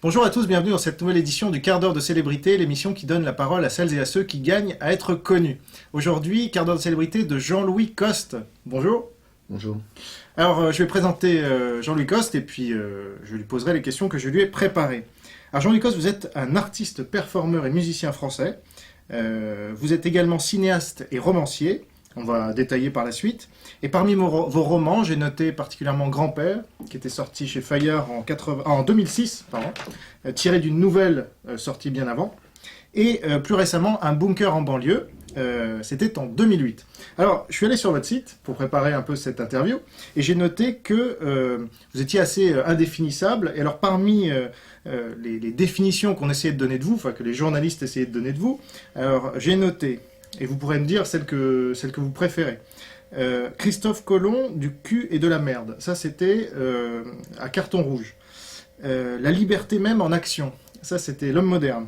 Bonjour à tous, bienvenue dans cette nouvelle édition du Quart d'heure de célébrité, l'émission qui donne la parole à celles et à ceux qui gagnent à être connus. Aujourd'hui, Quart d'heure de célébrité de Jean-Louis Coste. Bonjour. Bonjour. Alors, je vais présenter Jean-Louis Coste et puis je lui poserai les questions que je lui ai préparées. Alors, Jean-Louis Coste, vous êtes un artiste, performeur et musicien français. Vous êtes également cinéaste et romancier. On va détailler par la suite. Et parmi vos romans, j'ai noté particulièrement Grand-Père, qui était sorti chez Fayard en 2006, tiré d'une nouvelle sortie bien avant. Et plus récemment, Un bunker en banlieue, c'était en 2008. Alors, je suis allé sur votre site pour préparer un peu cette interview, et j'ai noté que vous étiez assez indéfinissable. Et alors, parmi les définitions qu'on essayait de donner de vous, enfin que les journalistes essayaient de donner de vous, alors j'ai noté, et vous pourrez me dire celle que vous préférez. Christophe Colomb, du cul et de la merde. Ça, c'était à carton rouge. La liberté même en action. Ça, c'était L'homme moderne.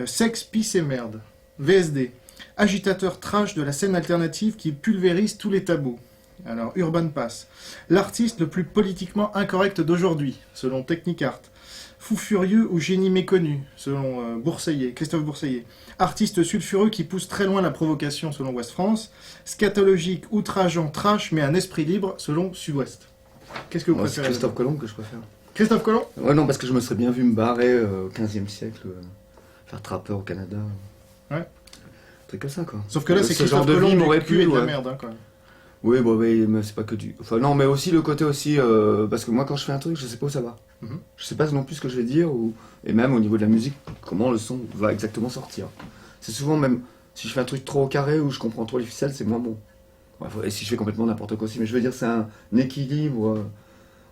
Sexe, pisse et merde. VSD. Agitateur trash de la scène alternative qui pulvérise tous les tabous. Alors, Urban Pass. L'artiste le plus politiquement incorrect d'aujourd'hui, selon Technicart. Fou furieux ou génie méconnu, selon Bourseillet, Christophe Bourseillet. Artiste sulfureux qui pousse très loin la provocation, selon Ouest France. Scatologique, outrageant, trash, mais un esprit libre, selon Sud-Ouest. Qu'est-ce que vous préférez? C'est Christophe Colomb que je préfère. Christophe Colomb? Ouais, non, parce que je me serais bien vu me barrer au 15e siècle, faire trappeur au Canada. Ouais. Un truc comme ça, quoi. Sauf que là, c'est ce genre Christophe de vie Colomb m'aurait du cul plu, et de la ouais. merde, hein, quand même. Oui, bon, mais c'est pas que du... Enfin, non, mais aussi le côté aussi... parce que moi, quand je fais un truc, je sais pas où ça va. Je sais pas non plus ce que je vais dire, et même au niveau de la musique, comment le son va exactement sortir. C'est souvent même... Si je fais un truc trop au carré ou je comprends trop les ficelles, c'est moins bon. Ouais, et si je fais complètement n'importe quoi aussi. Mais je veux dire, c'est un équilibre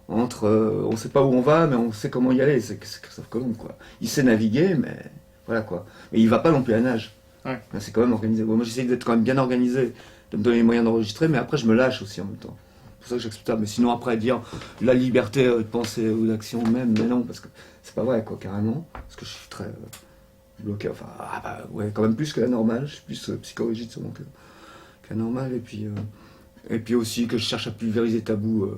entre... on sait pas où on va, mais on sait comment y aller. C'est Christophe Colomb, quoi. Il sait naviguer, mais... Voilà, quoi. Mais il va pas non plus à nage. Ouais. C'est quand même organisé. Bon, moi, j'essaie d'être quand même bien organisé, de me donner les moyens d'enregistrer, mais après, je me lâche aussi en même temps. C'est pour ça que j'accepte ça. Mais sinon, après, dire la liberté de penser ou d'action même, mais non, parce que c'est pas vrai, quoi, carrément. Parce que je suis très bloqué. Enfin, ouais, quand même plus que la normale. Je suis plus psychorigide sûrement que la normale. Et puis aussi que je cherche à pulvériser tabous.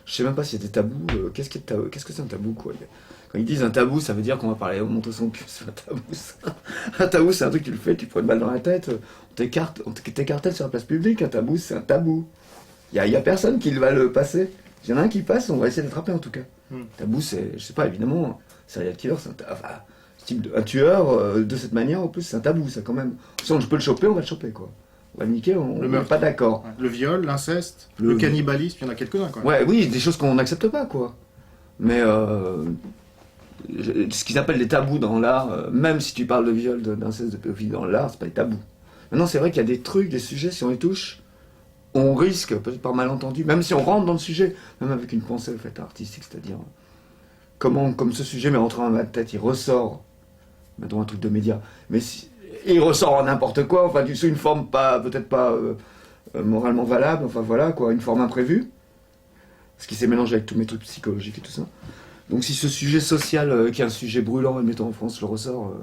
Je sais même pas s'il y a des tabous. Qu'est-ce que c'est un tabou, quoi? Quand ils disent un tabou, ça veut dire qu'on va parler, montrer son cul, c'est un tabou, ça. Un tabou, c'est un truc que tu le fais, tu prends une balle dans la tête, on t'écartèle sur la place publique. Un tabou, c'est un tabou. Il y a personne qui va le passer. Il y en a un qui passe, on va essayer d'attraper en tout cas. Tabou, c'est, je sais pas, évidemment, serial killer, c'est un tueur de cette manière, en plus, c'est un tabou, ça quand même. Si je peux le choper, on va le choper, quoi. On va le niquer, on n'est pas d'accord. Le viol, l'inceste, le cannibalisme, il y en a quelques-uns, quoi. Ouais, oui, des choses qu'on n'accepte pas, quoi. Mais ce qu'ils appellent des tabous dans l'art, même si tu parles de viol, d'inceste, de pédophilie dans l'art, c'est pas des tabous. Maintenant, c'est vrai qu'il y a des trucs, des sujets, si on les touche, on risque, peut-être par malentendu, même si on rentre dans le sujet, même avec une pensée en fait, artistique, c'est-à-dire comme ce sujet m'est rentré dans ma tête, il ressort, mettons un truc de média, mais il ressort en n'importe quoi, enfin, sous une forme peut-être pas moralement valable, enfin voilà, quoi, une forme imprévue, ce qui s'est mélangé avec tous mes trucs psychologiques et tout ça. Donc si ce sujet social, qui est un sujet brûlant, admettons en France, je le ressors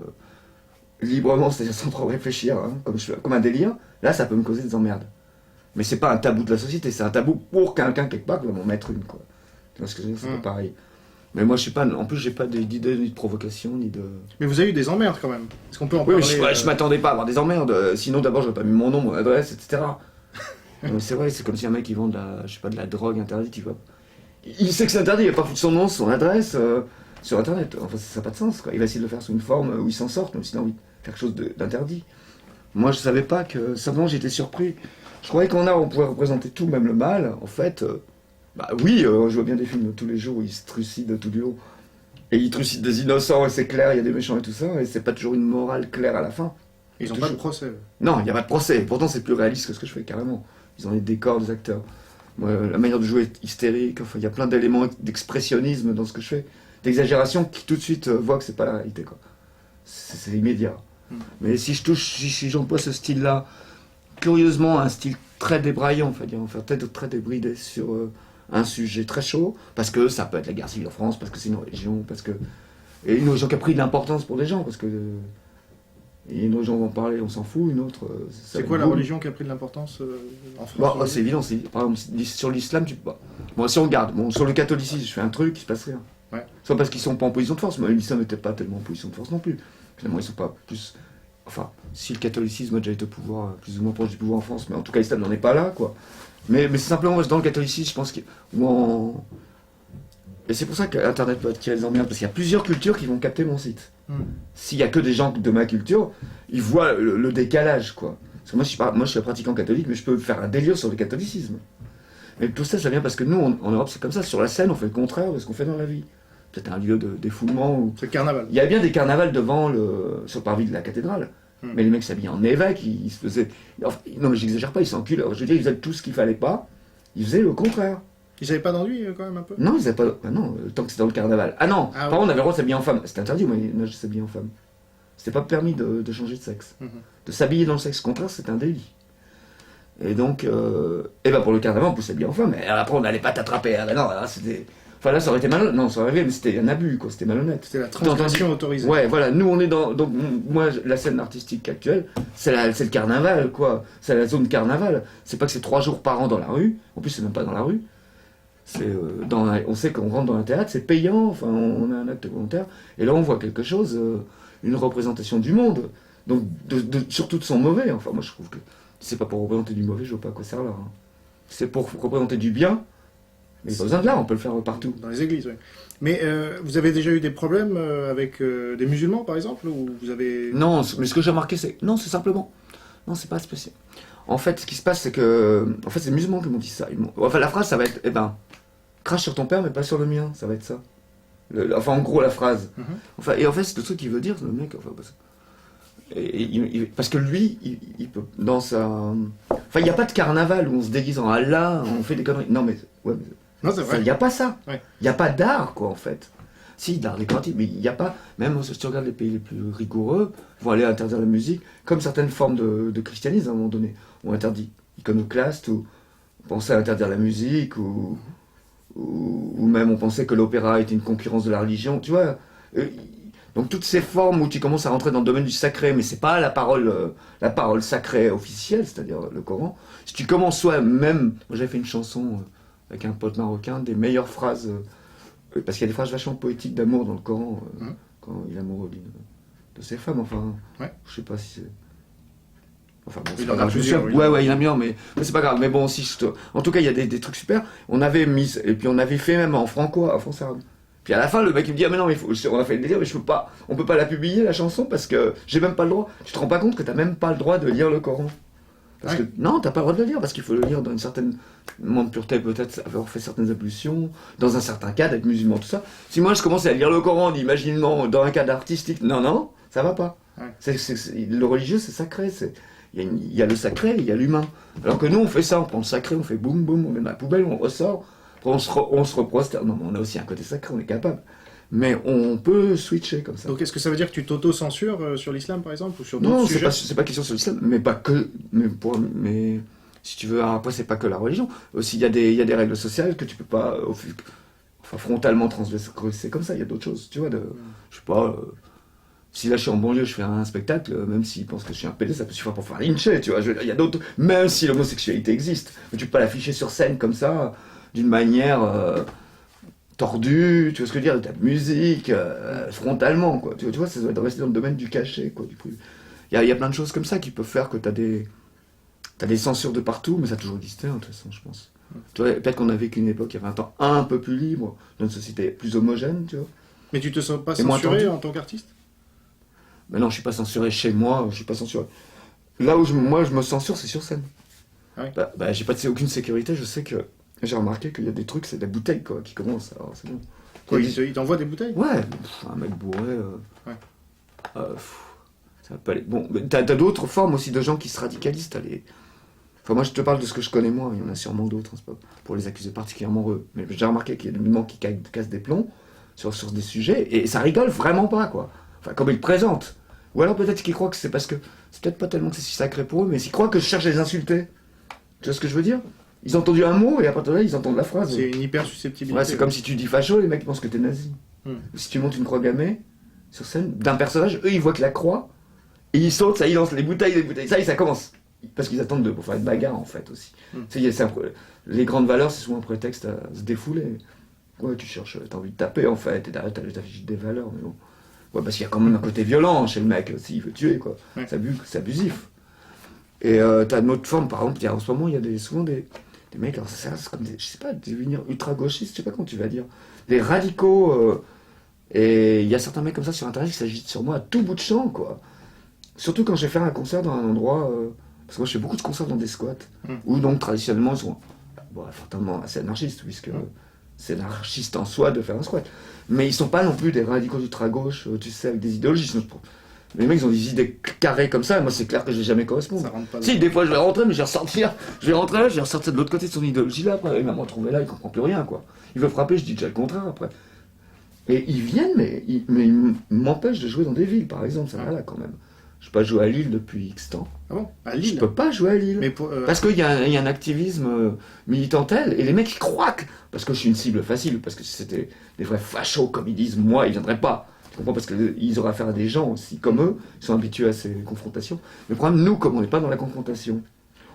librement, c'est-à-dire sans trop réfléchir, hein, comme un délire, là ça peut me causer des emmerdes. Mais c'est pas un tabou de la société, c'est un tabou pour quelqu'un quelque part qui va m'en mettre une, quoi. Tu vois ce que je veux dire, c'est pas pareil. Mais moi je suis pas, en plus j'ai pas d'idée ni de provocation, ni de... Mais vous avez eu des emmerdes quand même. Est-ce qu'on peut en Oui, parler? je m'attendais pas à avoir des emmerdes, sinon d'abord j'aurais pas mis mon nom, mon adresse, etc. Mais c'est vrai, c'est comme si un mec qui vend de la drogue interdite, il sait que c'est interdit, il va pas foutre son nom, son adresse sur internet. Enfin, ça n'a pas de sens, quoi. Il va essayer de le faire sous une forme où il s'en sorte, même s'il a envie de faire quelque chose d'interdit. Moi, je savais pas que. Simplement, j'étais surpris. Je croyais qu'en art, on pouvait représenter tout, même le mal. En fait, oui, je vois bien des films tous les jours où ils se trucident tout du long. Et ils trucident des innocents, et c'est clair, il y a des méchants et tout ça, et c'est pas toujours une morale claire à la fin. Ils ont pas de procès. Non, il n'y a pas de procès. Pourtant, c'est plus réaliste que ce que je fais, carrément. Ils ont les décors des acteurs. La manière de jouer est hystérique, enfin, il y a plein d'éléments d'expressionnisme dans ce que je fais, d'exagération qui tout de suite voient que c'est pas la réalité, quoi. C'est immédiat. Mais si j'emploie ce style-là, curieusement un style très débraillant, enfin peut-être très débridé sur un sujet très chaud, parce que ça peut être la guerre civile en France, parce que c'est une religion, parce que... Et une religion qui a pris de l'importance pour des gens, parce que Et une autre gens vont en parler, on s'en fout, une autre... C'est quoi la religion qui a pris de l'importance en France? Bon, c'est évident, par exemple, sur l'islam, bon, si on regarde, bon, sur le catholicisme, je fais un truc, il se passe rien. Ouais. Soit parce qu'ils sont pas en position de force, mais l'islam n'était pas tellement en position de force non plus. Finalement, ils sont pas plus... Enfin, si le catholicisme a déjà été au pouvoir, plus ou moins proche du pouvoir en France, mais en tout cas, l'islam n'en est pas là, quoi. Mais c'est simplement, dans le catholicisme, je pense que... Et c'est pour ça qu'Internet peut attirer les emmerdes, parce qu'il y a plusieurs cultures qui vont capter mon site. S'il y a que des gens de ma culture, ils voient le décalage, quoi. Parce que moi, je suis un pratiquant catholique, mais je peux faire un délire sur le catholicisme. Mais tout ça, ça vient parce que nous, en Europe, c'est comme ça. Sur la scène, on fait le contraire de ce qu'on fait dans la vie. Peut-être un lieu de défoulement. C'est le carnaval. Il y a bien des carnavals sur le parvis de la cathédrale. Mais les mecs s'habillaient en évêque, ils se faisaient... Enfin, non, mais j'exagère pas, ils s'enculaient. Je veux dire, ils faisaient tout ce qu'il fallait pas. Ils faisaient le contraire. Ils n'avaient pas d'enduit quand même un peu? Non, ils n'avaient pas... Ah non, tant que c'était dans le carnaval. Ah non, par contre, on avait le droit de s'habiller en femme. C'était interdit, moi, de s'habiller en femme. C'était pas permis de changer de sexe. De s'habiller dans le sexe contraire, c'est un délit. Et donc, pour le carnaval, on peut s'habiller en femme. Mais après, on n'allait pas t'attraper. Ah, ben non, là, c'était... Enfin, là, ça aurait été malhonnête. Non, ça aurait arrivé, mais c'était un abus, quoi. C'était malhonnête. C'était la transgression autorisée. Ouais, voilà. Nous, on est dans... Donc, moi, la scène artistique actuelle, c'est le carnaval, quoi. C'est la zone carnaval. C'est pas que c'est 3 jours par an dans la rue. En plus, c'est même pas dans la rue. On sait qu'on rentre dans un théâtre, c'est payant, enfin on a un acte volontaire, et là on voit quelque chose, une représentation du monde, donc surtout de son mauvais. Enfin moi je trouve que c'est pas pour représenter du mauvais, je vois pas à quoi ça sert là. Hein. C'est pour représenter du bien, mais pas besoin de là, on peut le faire partout. Dans les églises, oui. Mais vous avez déjà eu des problèmes avec des musulmans par exemple, ou vous avez... Non, mais ce que j'ai remarqué c'est... Non, c'est simplement... Non, c'est pas spécial. En fait, ce qui se passe c'est que... En fait c'est les musulmans qui m'ont dit ça. Enfin la phrase ça va être... crache sur ton père, mais pas sur le mien, ça va être ça. Enfin, en gros, la phrase. Enfin, et en fait, c'est le truc qu'il veut dire, le mec. Enfin, parce que lui, il peut. Dans sa. Enfin, il n'y a pas de carnaval où on se déguise en Allah, on fait des conneries. Non, mais. Ouais, non, c'est vrai. Il n'y a pas ça. Il ouais. n'y a pas d'art, quoi, en fait. Si, d'art décoratif, mais il n'y a pas. Même si tu regardes les pays les plus rigoureux, vont aller interdire la musique, comme certaines formes de christianisme, à un moment donné, ont interdit. Iconoclaste, ou pensaient à interdire la musique, ou même on pensait que l'opéra était une concurrence de la religion, tu vois. Donc toutes ces formes où tu commences à rentrer dans le domaine du sacré, mais c'est pas la parole sacrée officielle, c'est-à-dire le Coran. Si tu commences même, moi j'avais fait une chanson avec un pote marocain, des meilleures phrases, parce qu'il y a des phrases vachement poétiques d'amour dans le Coran, quand il est amoureux de ses femmes, enfin, je sais pas si c'est... Enfin bon, il en a plusieurs. Ouais, il en a bien, mais c'est pas grave. Mais bon, en tout cas, il y a des trucs super. On avait mis, et puis on avait fait même en franco, en français arabe. Puis à la fin, le mec il me dit ah mais non, mais on a fait le délire, mais on peut pas la publier la chanson parce que j'ai même pas le droit. Tu te rends pas compte que t'as même pas le droit de lire le Coran. Parce que non, t'as pas le droit de le lire parce qu'il faut le lire dans une certaine moment de pureté, peut-être avoir fait certaines ablutions, dans un certain cadre, être musulman, tout ça. Si moi je commençais à lire le Coran, imaginement dans un cadre artistique, non, ça va pas. Le religieux, c'est sacré, il y a le sacré, il y a l'humain. Alors que nous, on fait ça, on prend le sacré, on fait boum boum, on met dans la poubelle, on ressort, après on se reprosterne. Non, mais on a aussi un côté sacré, on est capable. Mais on peut switcher comme ça. Donc est-ce que ça veut dire que tu t'auto-censures sur l'islam, par exemple, ou sur d'autres sujets? Non, c'est pas question sur l'islam, mais pas que. Mais si tu veux, après, c'est pas que la religion. Aussi, il y a des règles sociales que tu peux pas frontalement transgresser comme ça. Il y a d'autres choses, tu vois. Je sais pas. Si là je suis en banlieue, je fais un spectacle, même s'ils pensent que je suis un PD, ça peut suffire pour faire lyncher, tu vois. Il y a d'autres, même si l'homosexualité existe, mais tu peux pas l'afficher sur scène comme ça, d'une manière tordue, tu vois ce que je veux dire, de ta musique, frontalement, quoi. Tu vois, ça doit rester dans le domaine du cachet, quoi, du coup. Il y a plein de choses comme ça qui peuvent faire que t'as des censures de partout, mais ça a toujours existé, hein, de toute façon, je pense. Tu vois, peut-être qu'on a vécu une époque, il y avait un temps un peu plus libre, dans une société plus homogène, tu vois. Mais tu te sens pas censuré en tant qu'artiste? Mais non, je suis pas censuré chez moi, je suis pas censuré. Là où moi je me censure, c'est sur scène. Ah oui. J'ai pas aucune sécurité, je sais que j'ai remarqué qu'il y a des trucs, c'est des bouteilles quoi, qui commencent, alors c'est bon. Quoi, il t'envoie des bouteilles? Ouais, un mec bourré. Ça va pas aller. Bon, t'as d'autres formes aussi de gens qui se radicalisent, Enfin, moi je te parle de ce que je connais moi, il y en a sûrement d'autres, c'est pas pour les accuser particulièrement eux. Mais j'ai remarqué qu'il y a des moments qui cassent des plombs sur des sujets, et ça rigole vraiment pas, quoi. Enfin, comme ils le présentent. Ou alors peut-être qu'ils croient que c'est parce que... C'est peut-être pas tellement que c'est si sacré pour eux, mais ils croient que je cherche à les insulter. Tu vois ce que je veux dire? Ils ont entendu un mot, et à partir de là, ils entendent la phrase. C'est une hyper susceptibilité. Ouais, c'est comme si tu dis facho, les mecs pensent que t'es nazi. Si tu montes une croix gammée, sur scène, d'un personnage, eux ils voient que la croix, Et ils sautent, ça, ils lancent les bouteilles, ça y est, ça commence. Parce qu'ils attendent pour faire une bagarre, en fait, aussi. Tu sais, les grandes valeurs, c'est souvent un prétexte à se défouler. Ouais, tu cherches, t'as envie de taper, en fait, et derrière, t'affiches des valeurs, mais bon. Ouais, parce qu'il y a quand même un côté violent chez le mec, aussi, il veut tuer, quoi. Ouais. C'est abusif. Et t'as une autre forme, par exemple, en ce moment, il y a souvent des mecs, alors c'est comme des, je sais pas, des devenir ultra-gauchistes, je sais pas comment tu vas dire. Des radicaux, et il y a certains mecs comme ça sur Internet qui s'agitent sur moi à tout bout de champ, quoi. Surtout quand je vais faire un concert dans un endroit, parce que moi je fais beaucoup de concerts dans des squats, où donc traditionnellement ils sont fortement assez anarchistes, puisque c'est anarchiste en soi de faire un squat. Mais ils sont pas non plus des radicaux ultra-gauche, tu sais, avec des idéologies. Sinon, les mecs ils ont des idées carrées comme ça, et moi c'est clair que je vais jamais correspondre. Ça rentre pas Si, des fois je vais rentrer, mais je vais ressortir, je vais ressortir de l'autre côté de son idéologie là, après, il va me retrouver là, il comprend plus rien, quoi. Il veut frapper, je dis déjà le contraire après. Et ils viennent, mais ils m'empêchent de jouer dans des villes, par exemple, ça va là quand même. Je peux pas jouer à Lille depuis X temps. Ah bon? À Lille? Je peux pas jouer à Lille. Mais parce qu'il y a un activisme militant tel, et les mecs ils croient que, parce que je suis une cible facile, parce que si c'était des vrais fachos comme ils disent, moi ils viendraient pas. Tu comprends? Parce qu'ils auraient affaire à des gens aussi comme eux, ils sont habitués à ces confrontations. Mais le problème, nous, comme on n'est pas dans la confrontation,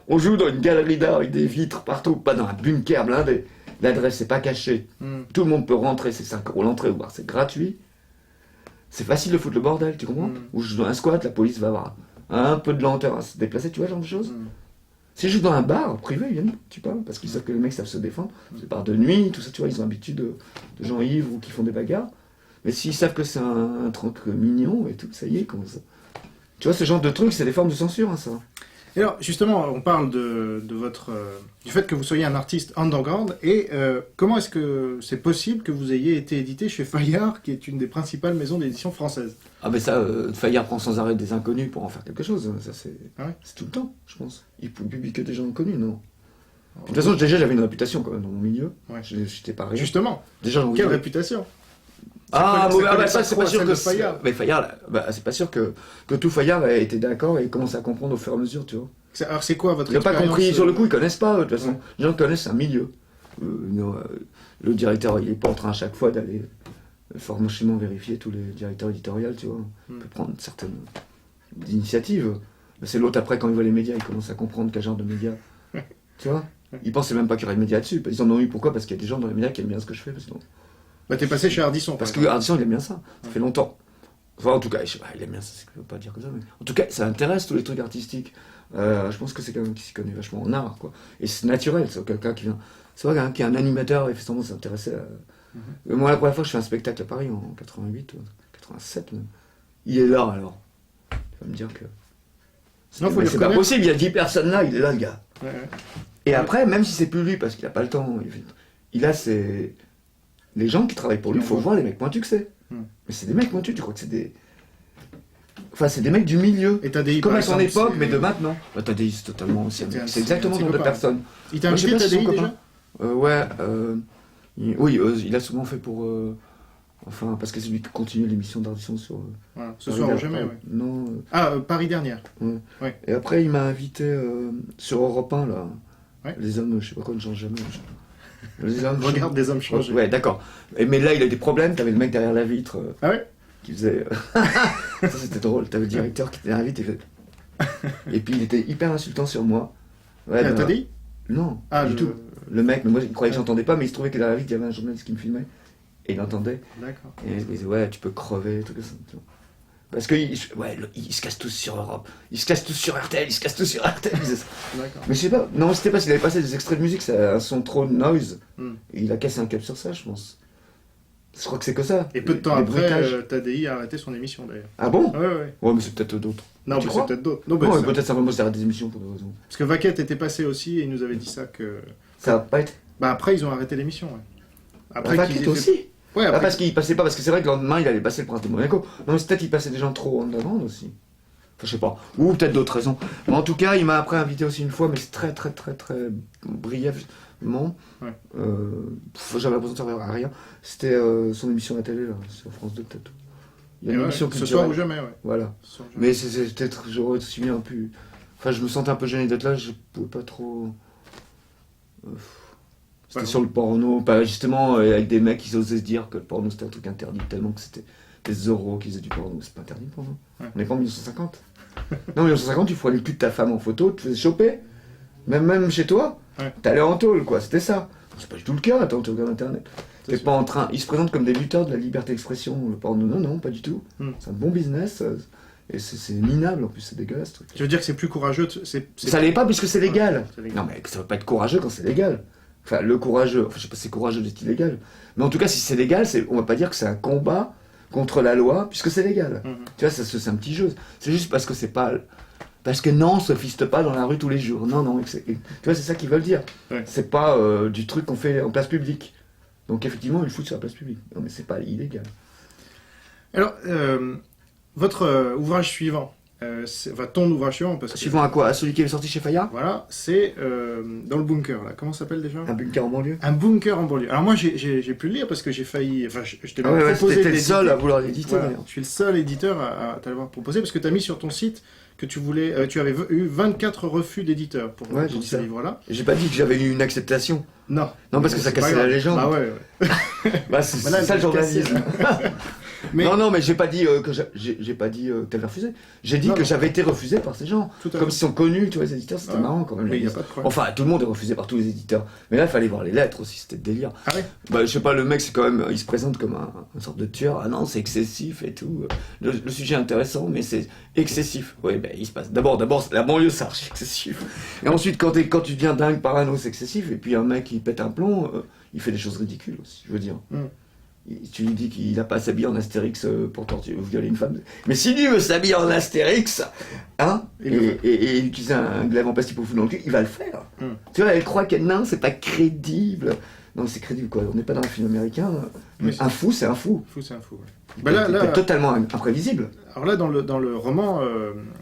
on joue dans une galerie d'art avec des vitres partout, pas dans un bunker blindé. L'adresse n'est pas cachée. Tout le monde peut rentrer, c'est 5 € l'entrée, ou c'est gratuit. C'est facile de foutre le bordel, tu comprends? Ou je joue dans un squat, la police va avoir un peu de lenteur à se déplacer, tu vois, ce genre de choses. Si je joue dans un bar privé, ils viennent, tu parles, parce qu'ils savent que les mecs savent se défendre. C'est par de nuit, tout ça, tu vois, ils ont l'habitude de gens ivres ou qui font des bagarres. Mais s'ils savent que c'est un truc mignon et tout, ça y est, comment ça. Tu vois, ce genre de trucs, c'est des formes de censure, hein, ça. Et alors, justement, on parle de votre, du fait que vous soyez un artiste underground, et comment est-ce que c'est possible que vous ayez été édité chez Fayard, qui est une des principales maisons d'édition françaises? Ah ben ça, Fayard prend sans arrêt des inconnus pour en faire quelque chose, hein. Ça c'est c'est tout le temps, je pense. Il publie que des gens inconnus, non? De toute façon, déjà j'avais une réputation quand même dans mon milieu, j'étais pas rien. Justement, déjà, quelle réputation? C'est pas sûr que Fayard. Mais Fayard, c'est pas sûr que tout Fayard ait été d'accord et commence à comprendre au fur et à mesure, tu vois. Alors c'est quoi votre Il n'a pas expérience, compris, sur le coup, ils connaissent pas, de toute façon. Les gens connaissent un milieu. Le directeur, il est pas en train à chaque fois d'aller franchement vérifier tous les directeurs éditoriaux, tu vois. Il peut prendre certaines initiatives. Mais c'est l'autre après, quand il voit les médias, il commence à comprendre quel genre de médias. Tu vois. Il pensait même pas qu'il y aurait de médias dessus. Ils en ont eu, pourquoi? Parce qu'il y a des gens dans les médias qui aiment bien ce que je fais. Bah t'es passé chez Ardisson. Parce que Ardisson, il aime bien ça. Ça fait longtemps. Enfin, en tout cas, je sais pas, il aime bien ça, c'est que je veux pas dire comme ça. Mais... En tout cas, ça intéresse tous les trucs artistiques. Je pense que c'est quelqu'un qui s'y connaît vachement en art, quoi. Et c'est naturel, c'est quelqu'un qui vient. C'est vrai, quelqu'un qui est un animateur et fait semblant de s'intéresser à. Moi, la première fois que je fais un spectacle à Paris, en 88, 87 même, il est là alors. Tu vas me dire que. Non, faut c'est pas possible, il y a 10 personnes là, il est là, le gars. Ouais. Et après, même si c'est plus lui, parce qu'il a pas le temps, il a ses. Les gens qui travaillent pour lui, il faut voir les mecs pointus que c'est. Mais c'est des mecs pointus, tu crois que c'est des. Enfin, c'est des mecs du milieu. Et TDI, comme à son époque, mais de maintenant. TDI, c'est totalement. C'est exactement dans deux personnes. Il t'a invité TDI déjà? Ouais. Oui, il a souvent fait pour. Enfin, parce que c'est lui qui continue l'émission d'Ardisson sur. Voilà. Ce soir ou jamais, ouais. Non. Paris dernière. Ouais. Et après, il m'a invité sur Europe 1, là. Ouais. Les hommes, je sais pas quoi, ne changent jamais. Les hommes Regarde des hommes changer. Ouais, d'accord. Mais là, il a des problèmes. T'avais le mec derrière la vitre. Ah ouais? Qui faisait. Ça, c'était drôle. T'avais le directeur qui était derrière la vitre et puis il était hyper insultant sur moi. Ouais, t'as dit? Non, du tout. Le mec, mais moi, il croyait que j'entendais pas, mais il se trouvait que derrière la vitre, il y avait un journaliste qui me filmait. Et il entendait. D'accord. Et il disait, ouais, tu peux crever, tout ça. Parce qu'ils se cassent tous sur Europe. Ils se cassent tous sur RTL, ils se cassent tous sur RTL. D'accord. Mais je sais pas, non, c'était parce qu'il avait passé des extraits de musique, c'est un son trop noise. Et il a cassé un câble sur ça, je pense. Je crois que c'est que ça. Et peu de temps après, TDI a arrêté son émission d'ailleurs. Ah bon? Ouais. Ouais, mais c'est peut-être d'autres. Non, mais c'est peut-être d'autres. Non, peut-être simplement c'est arrêté des émissions pour d'autres raisons. Parce que Vaquette était passé aussi et il nous avait dit ça que. Ça a pas été. Bah après, ils ont arrêté l'émission, ouais. Après, Vaquette aussi? Ouais, après. Parce qu'il passait pas, parce que c'est vrai que le lendemain il allait passer le Prince de Monaco. Non, mais peut-être qu'il passait des gens trop en avant aussi. Enfin, je sais pas. Ou peut-être d'autres raisons. Mais en tout cas, il m'a après invité aussi une fois, mais c'est très brièvement. Ouais. J'avais l'impression de servir à rien. C'était son émission à la télé, là, sur France 2 peut-être. Il y a une émission ce soir ou jamais, ouais. Voilà. Mais c'est peut-être, j'aurais aussi bien pu. Enfin, je me sentais un peu gêné d'être là, je pouvais pas trop. C'était sur le porno, pas justement avec des mecs qui osaient se dire que le porno c'était un truc interdit tellement que c'était des euros qui faisaient du porno. C'est pas interdit pour nous. Ouais. On n'est pas en 1950. Non, en 1950, tu prenais le cul de ta femme en photo, tu te faisais choper. Même chez toi, t'allais en tôle, quoi. C'était ça. C'est pas du tout le cas, attends, tu regardes Internet. T'es pas en train... Ils se présentent comme des lutteurs de la liberté d'expression, le porno. Non, pas du tout. C'est un bon business. Et c'est minable, en plus, c'est dégueulasse, ce truc. Tu veux dire que c'est plus courageux Ça l'est pas, puisque c'est légal. C'est légal. Non, mais ça veut pas être courageux quand c'est légal. Enfin, le courageux... Enfin, je sais pas si c'est courageux d'être illégal. Mais en tout cas, si c'est légal, on va pas dire que c'est un combat contre la loi, puisque c'est légal. Tu vois, c'est un petit jeu. C'est juste parce que c'est pas... Parce que non, on se fiste pas dans la rue tous les jours. Non, tu vois, c'est ça qu'ils veulent dire. Ouais. C'est pas du truc qu'on fait en place publique. Donc effectivement, ils le foutent sur la place publique. Non, mais c'est pas illégal. Alors, votre ouvrage suivant, ton ouvrage suivant, parce que... Suivant à quoi? À celui qui est sorti chez Fayard? Voilà, c'est dans le bunker, là. Comment ça s'appelle déjà? Un bunker en banlieue? Un bunker en banlieue. Alors moi, j'ai pu le lire parce que j'ai failli... Enfin, je t'ai Ah même ouais, proposé c'était le d'éditer. seul à vouloir l'éditer, Voilà, d'ailleurs. je suis le seul éditeur à t'avoir proposé parce que tu as mis sur ton site que tu voulais... tu avais eu 24 refus d'éditeurs pour Ouais, j'ai ce dit ça. livre-là. J'ai pas dit que j'avais eu une acceptation. Non. Non, parce que ça c'est pas cassait la grave. légende. Ah ouais. Bah, c'est Voilà, ça le c'est cassé. journalisme. Mais... Non, mais j'ai pas dit que j'ai pas dit que t'avais refusé. J'ai dit Non, que non. j'avais été refusé par ces gens. Tout à Comme fait. ils sont connus, tu vois, les éditeurs, c'était Ouais. marrant quand même. Mais il n'y a pas de problème. Enfin, tout le monde est refusé par tous les éditeurs. Mais là, il fallait voir les lettres aussi, c'était délire. Ah ouais. Bah, je sais pas, le mec, c'est quand même, il se présente comme une sorte de tueur. Ah non, c'est excessif et tout. Le sujet est intéressant, mais c'est excessif. Oui, ben, il se passe. D'abord, la banlieue, c'est archi excessif. Et ensuite, quand tu deviens dingue parano, c'est excessif. Et puis, un mec, qui pète un plomb, il fait des choses ridicules aussi, je veux dire. Tu lui dis qu'il n'a pas à s'habiller en Astérix pour torturer ou violer une femme. Mais si lui veut s'habiller en Astérix, hein, et utiliser un glaive en plastique pour foutre dans le cul, il va le faire. Tu vois, elle croit que non, c'est pas crédible. Non, c'est crédible quoi, on n'est pas dans un film américain. Oui, Un fou, c'est un fou. Fou, c'est un fou. Ouais. Il Bah peut là, être totalement imprévisible. alors là, dans le roman,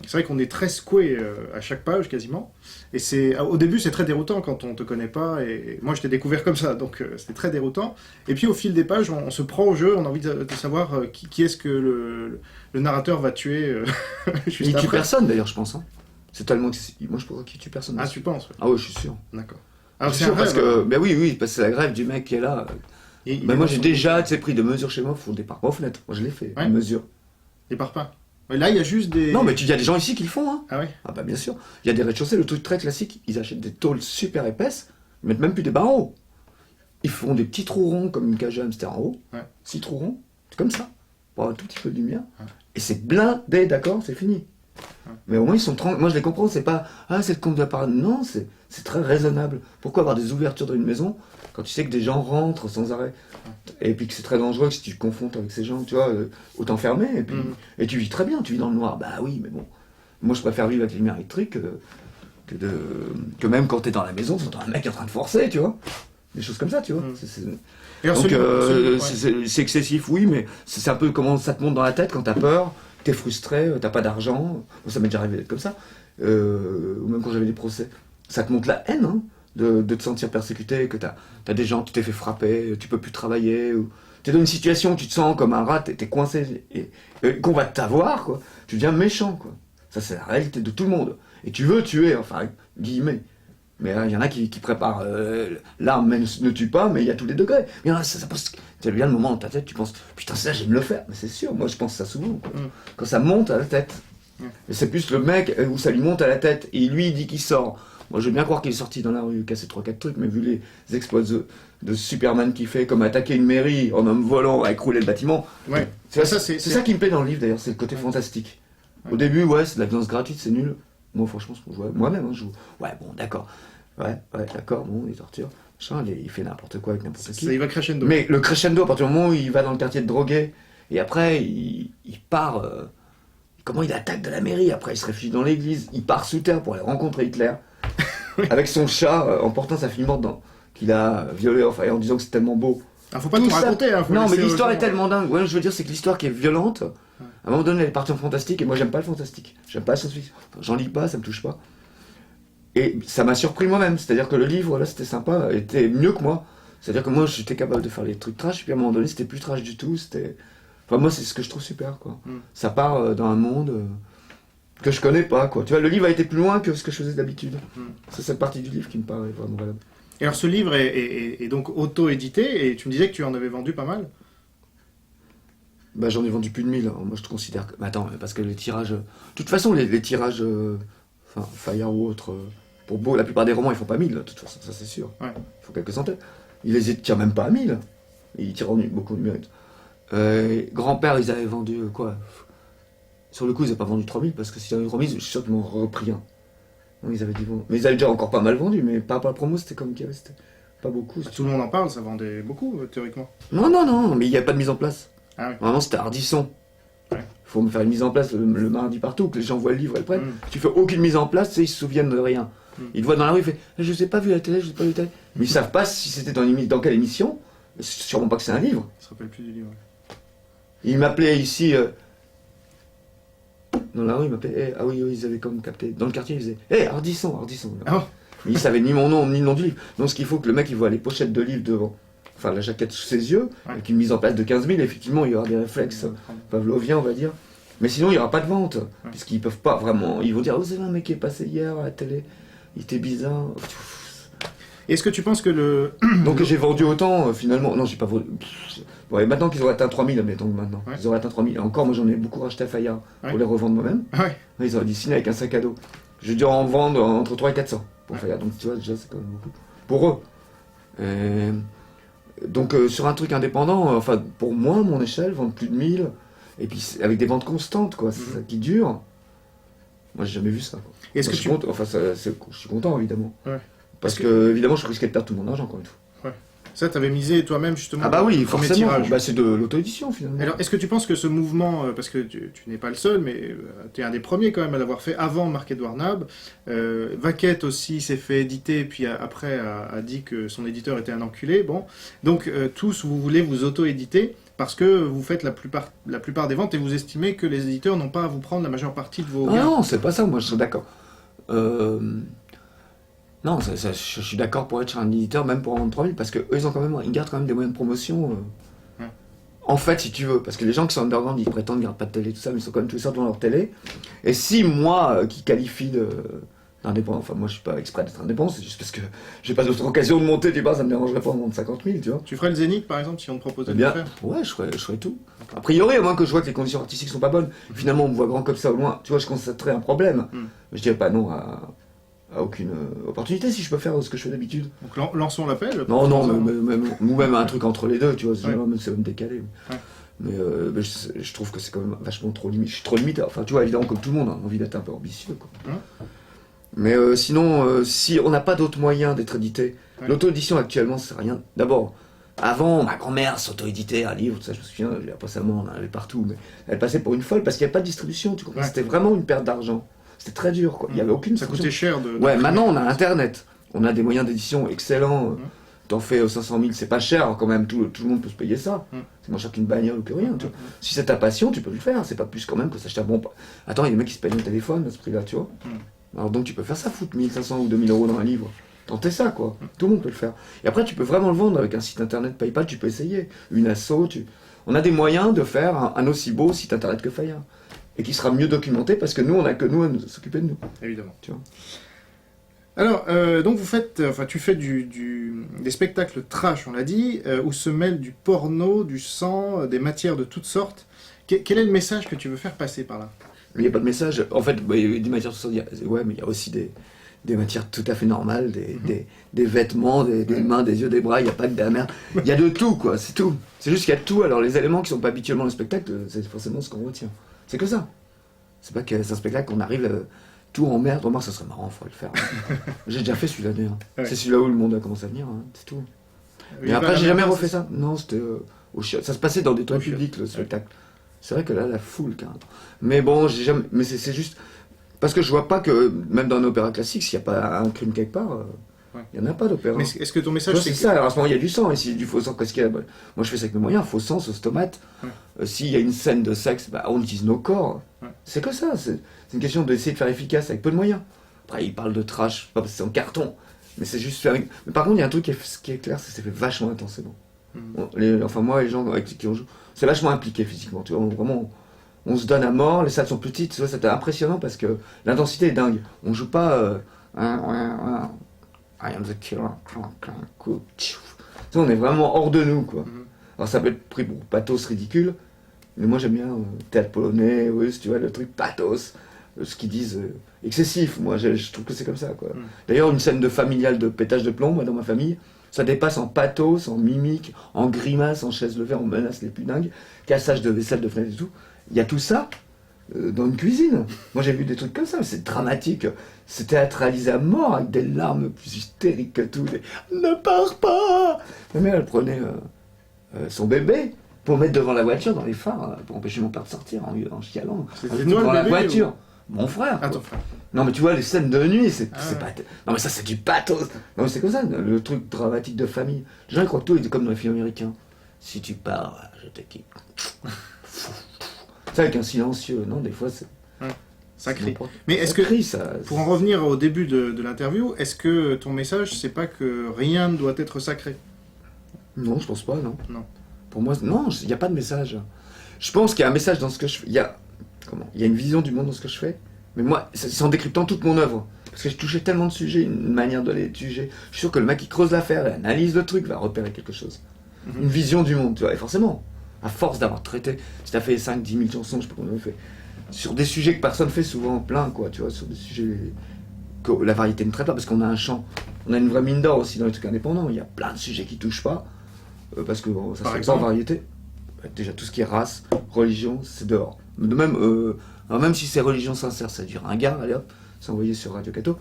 c'est vrai qu'on est très secoué à chaque page quasiment. Et au début, c'est très déroutant quand on te connaît pas. Et moi, je t'ai découvert comme ça, donc c'était très déroutant. Et puis, au fil des pages, on se prend au jeu. On a envie de savoir qui est-ce que le narrateur va tuer juste Il tue après. personne d'ailleurs, je pense. Hein. C'est tellement. Moi, je pense qu'il tue personne. Ah, tu penses ouais. Ah ouais, je suis sûr. D'accord. Je Alors, suis c'est un sûr parce rêve. que. Ben oui, parce que c'est la grève du mec qui est là. Il Moi est j'ai dans déjà pris de mesures chez moi pour départ aux fenêtres. Moi je l'ai fait, Ouais. une mesure. Les parpaings. Ouais, là, il y a juste des... Non mais il y a des gens ici qui le font. Hein. Ah ouais. Ah bah bien sûr. Il y a des rez-de-chaussée, le truc très classique, ils achètent des tôles super épaisses, ils mettent même plus des barreaux. Ils font des petits trous ronds comme une cage à hamster en haut. Ouais. 6 trous ronds, c'est comme ça. Pour avoir un tout petit peu de lumière. Ouais. Et c'est blindé, d'accord, c'est fini. Ouais. Mais au moins ils sont tranquilles. Moi je les comprends, c'est pas c'est le compte de la parade. Non, c'est très raisonnable. Pourquoi avoir des ouvertures dans une maison quand tu sais que des gens rentrent sans arrêt? Et puis que c'est très dangereux que si tu te confrontes avec ces gens, tu vois, autant fermer. Et puis et tu vis très bien, tu vis dans le noir. Bah oui, mais bon. Moi je préfère vivre avec les lumières électriques que même quand t'es dans la maison, t'entends un mec en train de forcer, tu vois. Des choses comme ça, tu vois. Et alors, Donc ouais. c'est excessif, oui, mais c'est un peu comment ça te monte dans la tête quand t'as peur, t'es frustré, t'as pas d'argent. Moi, ça m'est déjà arrivé d'être comme ça. Ou même quand j'avais des procès. Ça te monte la haine, hein, de te sentir persécuté, que t'as des gens qui t'es fait frapper, tu peux plus travailler, ou t'es dans une situation où tu te sens comme un rat, t'es coincé, et qu'on va t'avoir, quoi. Tu deviens méchant, quoi. Ça, c'est la réalité de tout le monde. Et tu veux tuer, enfin, guillemets. Mais il y en a qui préparent l'arme, mais ne tue pas, mais il y a tous les degrés. Mais il y en a, ça passe. Tu as bien le moment dans ta tête, tu penses, putain, ça, j'aime le faire. Mais c'est sûr, moi, je pense ça souvent. Quoi. Quand ça monte à la tête. Et c'est plus le mec où ça lui monte à la tête, et lui, il dit qu'il sort. Moi, je veux bien croire qu'il est sorti dans la rue, casser 3-4 trucs, mais vu les exploits de Superman qu'il fait, comme attaquer une mairie en homme volant, écrouler le bâtiment. Ouais. C'est ça qui me plaît dans le livre, d'ailleurs, c'est le côté fantastique. Au début, c'est de la violence gratuite, c'est nul. Moi, franchement, moi-même, hein, je joue. Ouais, bon, d'accord. Ouais, d'accord, bon, il torture. Machin, il fait n'importe quoi avec n'importe qui. Il va crescendo. Mais le crescendo, à partir du moment où il va dans le quartier de drogués, et après, il part. Comment il attaque de la mairie, après, il se réfugie dans l'église, il part sous terre pour aller rencontrer Hitler, avec son chat, en portant sa fille morte qu'il a violée, enfin, en disant que c'est tellement beau. Alors, faut pas tout raconter, hein, faut non, mais laisser l'histoire aux est gens. tellement dingue. Ouais, je veux dire, c'est que l'histoire qui est violente, à un moment donné, elle est partie en fantastique, et moi, j'aime pas le fantastique. J'aime pas la science-fiction. J'en lis pas, ça me touche pas. Et ça m'a surpris moi-même, c'est-à-dire que le livre, là, c'était sympa, était mieux que moi. C'est-à-dire que moi, j'étais capable de faire les trucs trash, puis à un moment donné, c'était plus trash du tout, c'était... Enfin, moi, c'est ce que je trouve super, quoi. Ça part dans un monde que je connais pas, quoi. Tu vois, le livre a été plus loin que ce que je faisais d'habitude. C'est cette partie du livre qui me paraît vraiment valable. Et alors, ce livre est donc auto-édité, et tu me disais que tu en avais vendu pas mal. Bah, j'en ai vendu plus de 1000. Hein. Moi, je te considère que. Mais attends, parce que les tirages. De toute façon, les tirages. Enfin, Fire ou autre. La plupart des romans, ils font pas 1000, de toute façon, ça c'est sûr. Ouais. Il faut quelques centaines. Ils les tirent même pas à 1000. Ils tirent beaucoup de mérite. Grand-père, ils avaient vendu quoi? Sur le coup, ils n'avaient pas vendu 3000 parce que s'ils avaient vendu 3000, je suis sûr qu'ils m'ont repris un. Non, ils avaient dit bon. Mais ils avaient déjà encore pas mal vendu, mais par rapport à la promo, c'était comme qu'il y avait. C'était pas beaucoup. Tout le monde en parle, ça vendait beaucoup, théoriquement. Non, mais il n'y avait pas de mise en place. Ah oui. Vraiment, c'était Ardisson. Ouais. Il faut me faire une mise en place le mardi partout, que les gens voient le livre et le prennent. Tu fais aucune mise en place, tu sais, ils se souviennent de rien. Ils te voient dans la rue, ils font je ne sais pas vu la télé, je ne sais pas vu la télé. Mais ils savent pas si c'était dans quelle émission. Sûrement pas que c'est un livre. Ils se rappellent plus du livre. Ils m'appelaient ici. Dans la rue, ils m'appelaient. Ah oui, ils avaient comme capté. Dans le quartier, ils faisaient Ardisson. Ah bon. Mais ils savaient ni mon nom, ni le nom du livre. Donc ce qu'il faut que le mec il voit les pochettes de livres devant. Enfin, la jaquette sous ses yeux, avec une mise en place de 15 000, effectivement, il y aura des réflexes pavloviens, on va dire. Mais sinon, il n'y aura pas de vente. Puisqu'ils peuvent pas vraiment. Ils vont dire c'est un mec qui est passé hier à la télé. Il était bizarre. Est-ce que tu penses que le. Donc j'ai vendu autant, finalement. Non, j'ai pas vendu. Ouais, maintenant qu'ils auraient atteint 3000, admettons maintenant. Ils auraient atteint 3000. Et encore, moi j'en ai beaucoup racheté à Fayard pour les revendre moi-même. Ouais. Ils auraient dit signer avec un sac à dos. J'ai dû en vendre entre 3 et 400 pour Fayard. Donc tu vois, déjà c'est quand même beaucoup. Pour eux. Donc sur un truc indépendant, enfin pour moi, mon échelle, vendre plus de 1000, et puis avec des ventes constantes, quoi, c'est ça qui dure. Moi j'ai jamais vu ça. Quoi. Est-ce que je suis content évidemment. Ouais. Parce que évidemment je risquais de perdre tout mon argent encore une fois. Ouais. Ça, t'avais misé toi-même justement. Ah bah oui, le premier forcément. tirage. Bah, c'est de l'auto-édition finalement. Alors, est-ce que tu penses que ce mouvement, parce que tu n'es pas le seul, mais tu es un des premiers quand même à l'avoir fait avant Marc-Édouard Nab, Vaquette aussi s'est fait éditer, puis après a dit que son éditeur était un enculé, bon. Donc, tous, vous voulez vous auto-éditer parce que vous faites la plupart des ventes et vous estimez que les éditeurs n'ont pas à vous prendre la majeure partie de vos gains. Non, c'est pas ça, moi je suis d'accord. Non, je suis d'accord pour être chez un éditeur, même pour en vendre 3000, parce qu'eux, ils gardent quand même des moyens de promotion. En fait, si tu veux, parce que les gens qui sont underground, ils prétendent qu'ils gardent pas de télé, tout ça, mais ils sont quand même tous les soirs devant leur télé. Et si moi, qui qualifie d'indépendant, enfin moi je suis pas exprès d'être indépendant, c'est juste parce que j'ai pas d'autre occasion de monter, tu vois, ça me dérangerait pas de vendre 50 000, tu vois. Tu ferais le Zénith par exemple si on te proposait Eh bien, de le faire? ouais, je ferais tout. A priori, au moins que je vois que les conditions artistiques sont pas bonnes, finalement on me voit grand comme ça au loin, tu vois, je constaterais un problème. Je dirais pas non à aucune opportunité si je peux faire ce que je fais d'habitude. Donc lançons l'appel. Non, ou même un truc entre les deux, tu vois, même c'est même décalé. Mais je trouve que c'est quand même vachement trop limite. Je suis trop limite, enfin tu vois, évidemment comme tout le monde, on a envie d'être un peu ambitieux, quoi. Mais sinon, si on n'a pas d'autres moyens d'être édité, l'auto-édition actuellement c'est rien. D'abord, avant, ma grand-mère s'auto-éditait un livre, tout ça, je me souviens, après sa mort, on en avait partout, mais elle passait pour une folle parce qu'il n'y avait pas de distribution, tu comprends. C'était vraiment une perte d'argent. C'était très dur, quoi. Il n'y avait aucune Ça coûtait cher de. Ouais, maintenant on a Internet. On a des moyens d'édition excellents. T'en fais 500 000, c'est pas cher quand même. Tout le monde peut se payer ça. C'est moins cher qu'une bagnole ou que rien. Tu vois. Si c'est ta passion, tu peux le faire. C'est pas plus quand même que s'acheter un bon. Attends, il y a des mecs qui se payent un téléphone à ce prix-là, tu vois. Alors donc tu peux faire ça, foutre 1500 ou 2000 euros dans un livre. Tentez ça, quoi. Tout le monde peut le faire. Et après, tu peux vraiment le vendre avec un site internet PayPal, tu peux essayer. Une asso, on a des moyens de faire un aussi beau site internet que Fayard. Et qui sera mieux documenté parce que nous, on n'a que nous à s'occuper de nous. Évidemment. Tu vois. Alors, donc tu fais des spectacles trash, on l'a dit, où se mêlent du porno, du sang, des matières de toutes sortes. Quel est le message que tu veux faire passer par là? Il n'y a pas de message. En fait, il y a des matières tout ça. Ouais, mais il y a aussi des matières tout à fait normales, des vêtements, des mains, des yeux, des bras. Il n'y a pas que de la merde. Il y a de tout, quoi. C'est tout. C'est juste qu'il y a de tout. Alors, les éléments qui sont pas habituellement le spectacle, c'est forcément ce qu'on retient. C'est que ça. C'est pas que c'est un spectacle qu'on arrive tout en merde. Remarque, ça serait marrant, il faudrait le faire. J'ai déjà fait celui-là d'ailleurs. Ouais. C'est celui-là où le monde a commencé à venir, c'est tout. Et après, j'ai jamais refait ça. Non, c'était au chiottes. Ça se passait dans des toits publics, le spectacle. C'est vrai que là, la foule, carrément. Mais bon, j'ai jamais. Mais c'est juste. Parce que je vois pas que, même dans un opéra classique, s'il n'y a pas un crime quelque part. Il n'y en a pas d'opéra. Mais est-ce que ton message c'est ça? Alors à ce moment, il y a du sang. Et s'il y a du faux sang, qu'est-ce qu'il y a? Moi, je fais ça avec mes moyens. Faux sang, sauce tomate. S'il y a une scène de sexe, on utilise nos corps. C'est que ça. C'est une question d'essayer de faire efficace avec peu de moyens. Après, il parle de trash, pas parce que c'est en carton. Mais c'est juste fait avec. Mais par contre, il y a un truc qui est clair, c'est que ça fait vachement intensément. Enfin, moi, les gens avec qui on joue, c'est vachement impliqué physiquement. Tu vois, vraiment. On se donne à mort. Les salles sont petites. Tu vois, c'était impressionnant parce que l'intensité est dingue. On joue pas. I am the killer. On est vraiment hors de nous, quoi. Alors ça peut être pris pour pathos ridicule, Mais moi j'aime bien théâtre polonais, russe, tu vois, le truc pathos, ce qu'ils disent excessif. Moi je trouve que c'est comme ça, quoi. D'ailleurs, une scène de familiale de pétage de plomb, moi, dans ma famille, ça dépasse en pathos, en mimique, en grimace, en chaise levée, en menaces les plus dingues, cassage de vaisselle, de fenêtre et tout. Il y a tout ça dans une cuisine. Moi j'ai vu des trucs comme ça, c'est dramatique. C'est théâtralisé à mort avec des larmes plus hystériques que tout. Ne pars pas. Ma mère elle prenait son bébé pour mettre devant la voiture dans les phares pour empêcher mon père de sortir en chialant. C'était toi dans le la bébé voiture. Mon frère. Ah, Quoi. ton frère. Non mais tu vois les scènes de nuit, c'est Ah, c'est ouais. pas. Non mais ça c'est du pathos. Non mais c'est comme ça, le truc dramatique de famille. Les gens ils croient que tout est comme dans les films américains. Si tu pars, je te quitte. Ça avec un silencieux, non, des fois c'est. Ça crie. n'importe- Mais est-ce ça que, crie, ça. pour en revenir au début de l'interview, est-ce que ton message, c'est pas que rien ne doit être sacré? Non, je pense pas, non. Non. Pour moi, non, il n'y a pas de message. Je pense qu'il y a un message dans ce que je fais. Il y a une vision du monde dans ce que je fais. Mais moi, c'est en décryptant toute mon œuvre. Parce que j'ai touché tellement de sujets, une manière de les toucher. Je suis sûr que le mec qui creuse l'affaire et analyse le truc va repérer quelque chose. Une vision du monde, tu vois. Et forcément, à force d'avoir traité, si t'as fait 5, 10 000 chansons, je sais pas combien on fait, sur des sujets que personne fait souvent plein, quoi, tu vois, sur des sujets que la variété ne traite pas, parce qu'on a un champ, on a une vraie mine d'or aussi dans les trucs indépendants. Il y a plein de sujets qui touchent pas, parce que bon, ça Par se fait pas en exemple variété. Déjà, tout ce qui est race, religion, c'est dehors. De même, alors même si c'est religion sincère, ça dure un gars, allez hop, c'est envoyé sur Radio Cato.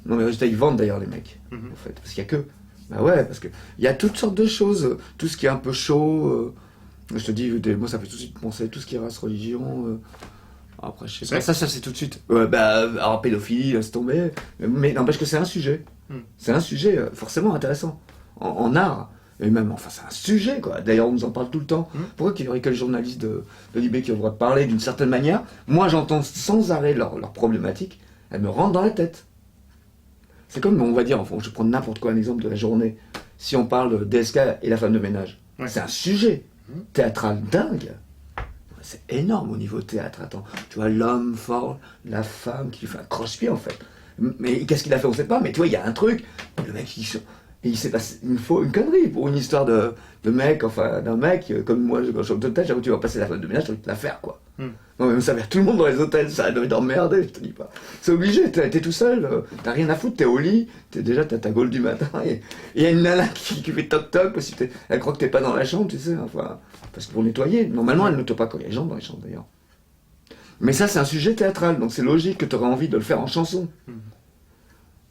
Non, mais résultat, ils vendent d'ailleurs les mecs, en fait, parce qu'il y a que. Bah ouais, parce que il y a toutes sortes de choses, tout ce qui est un peu chaud. Je te dis, moi ça fait tout de suite penser tout ce qui est race, religion. Après, je sais pas. Ça c'est tout de suite. Ouais, bah, alors pédophilie, laisse tomber. Mais n'empêche que c'est un sujet. C'est un sujet forcément intéressant. En art. Et même, enfin, c'est un sujet, quoi. D'ailleurs, on nous en parle tout le temps. Pourquoi qu'il y aurait que les journalistes de Libé qui ont le droit de parler d'une certaine manière? Moi, j'entends sans arrêt leurs problématiques. Elles me rentrent dans la tête. C'est comme, on va dire, enfin, je vais prendre n'importe quoi, un exemple de la journée. Si on parle d'ESK et la femme de ménage, c'est un sujet théâtral dingue. C'est énorme au niveau théâtre. Attends, tu vois, l'homme fort, la femme qui lui fait un croche-pied, en fait. Mais qu'est-ce qu'il a fait, on sait pas. Mais tu vois, il y a un truc. Le mec, il s'est passé une connerie pour une histoire de mec, enfin, d'un mec, comme moi, quand je suis d'hôtel, j'avoue, tu vas passer la femme de ménage, tu vas te la faire, quoi. Non, mais ça va tout le monde dans les hôtels, ça doit d'emmerder, je te dis pas. C'est obligé, t'es tout seul, t'as rien à foutre, t'es au lit, t'as ta gaule du matin, et il y a une nana qui fait toc-toc, parce que elle croit que t'es pas dans la chambre, tu sais, enfin, parce que pour nettoyer, normalement elle nettoie pas quand il y a les gens dans les chambres d'ailleurs. Mais ça c'est un sujet théâtral, donc c'est logique que t'aurais envie de le faire en chanson.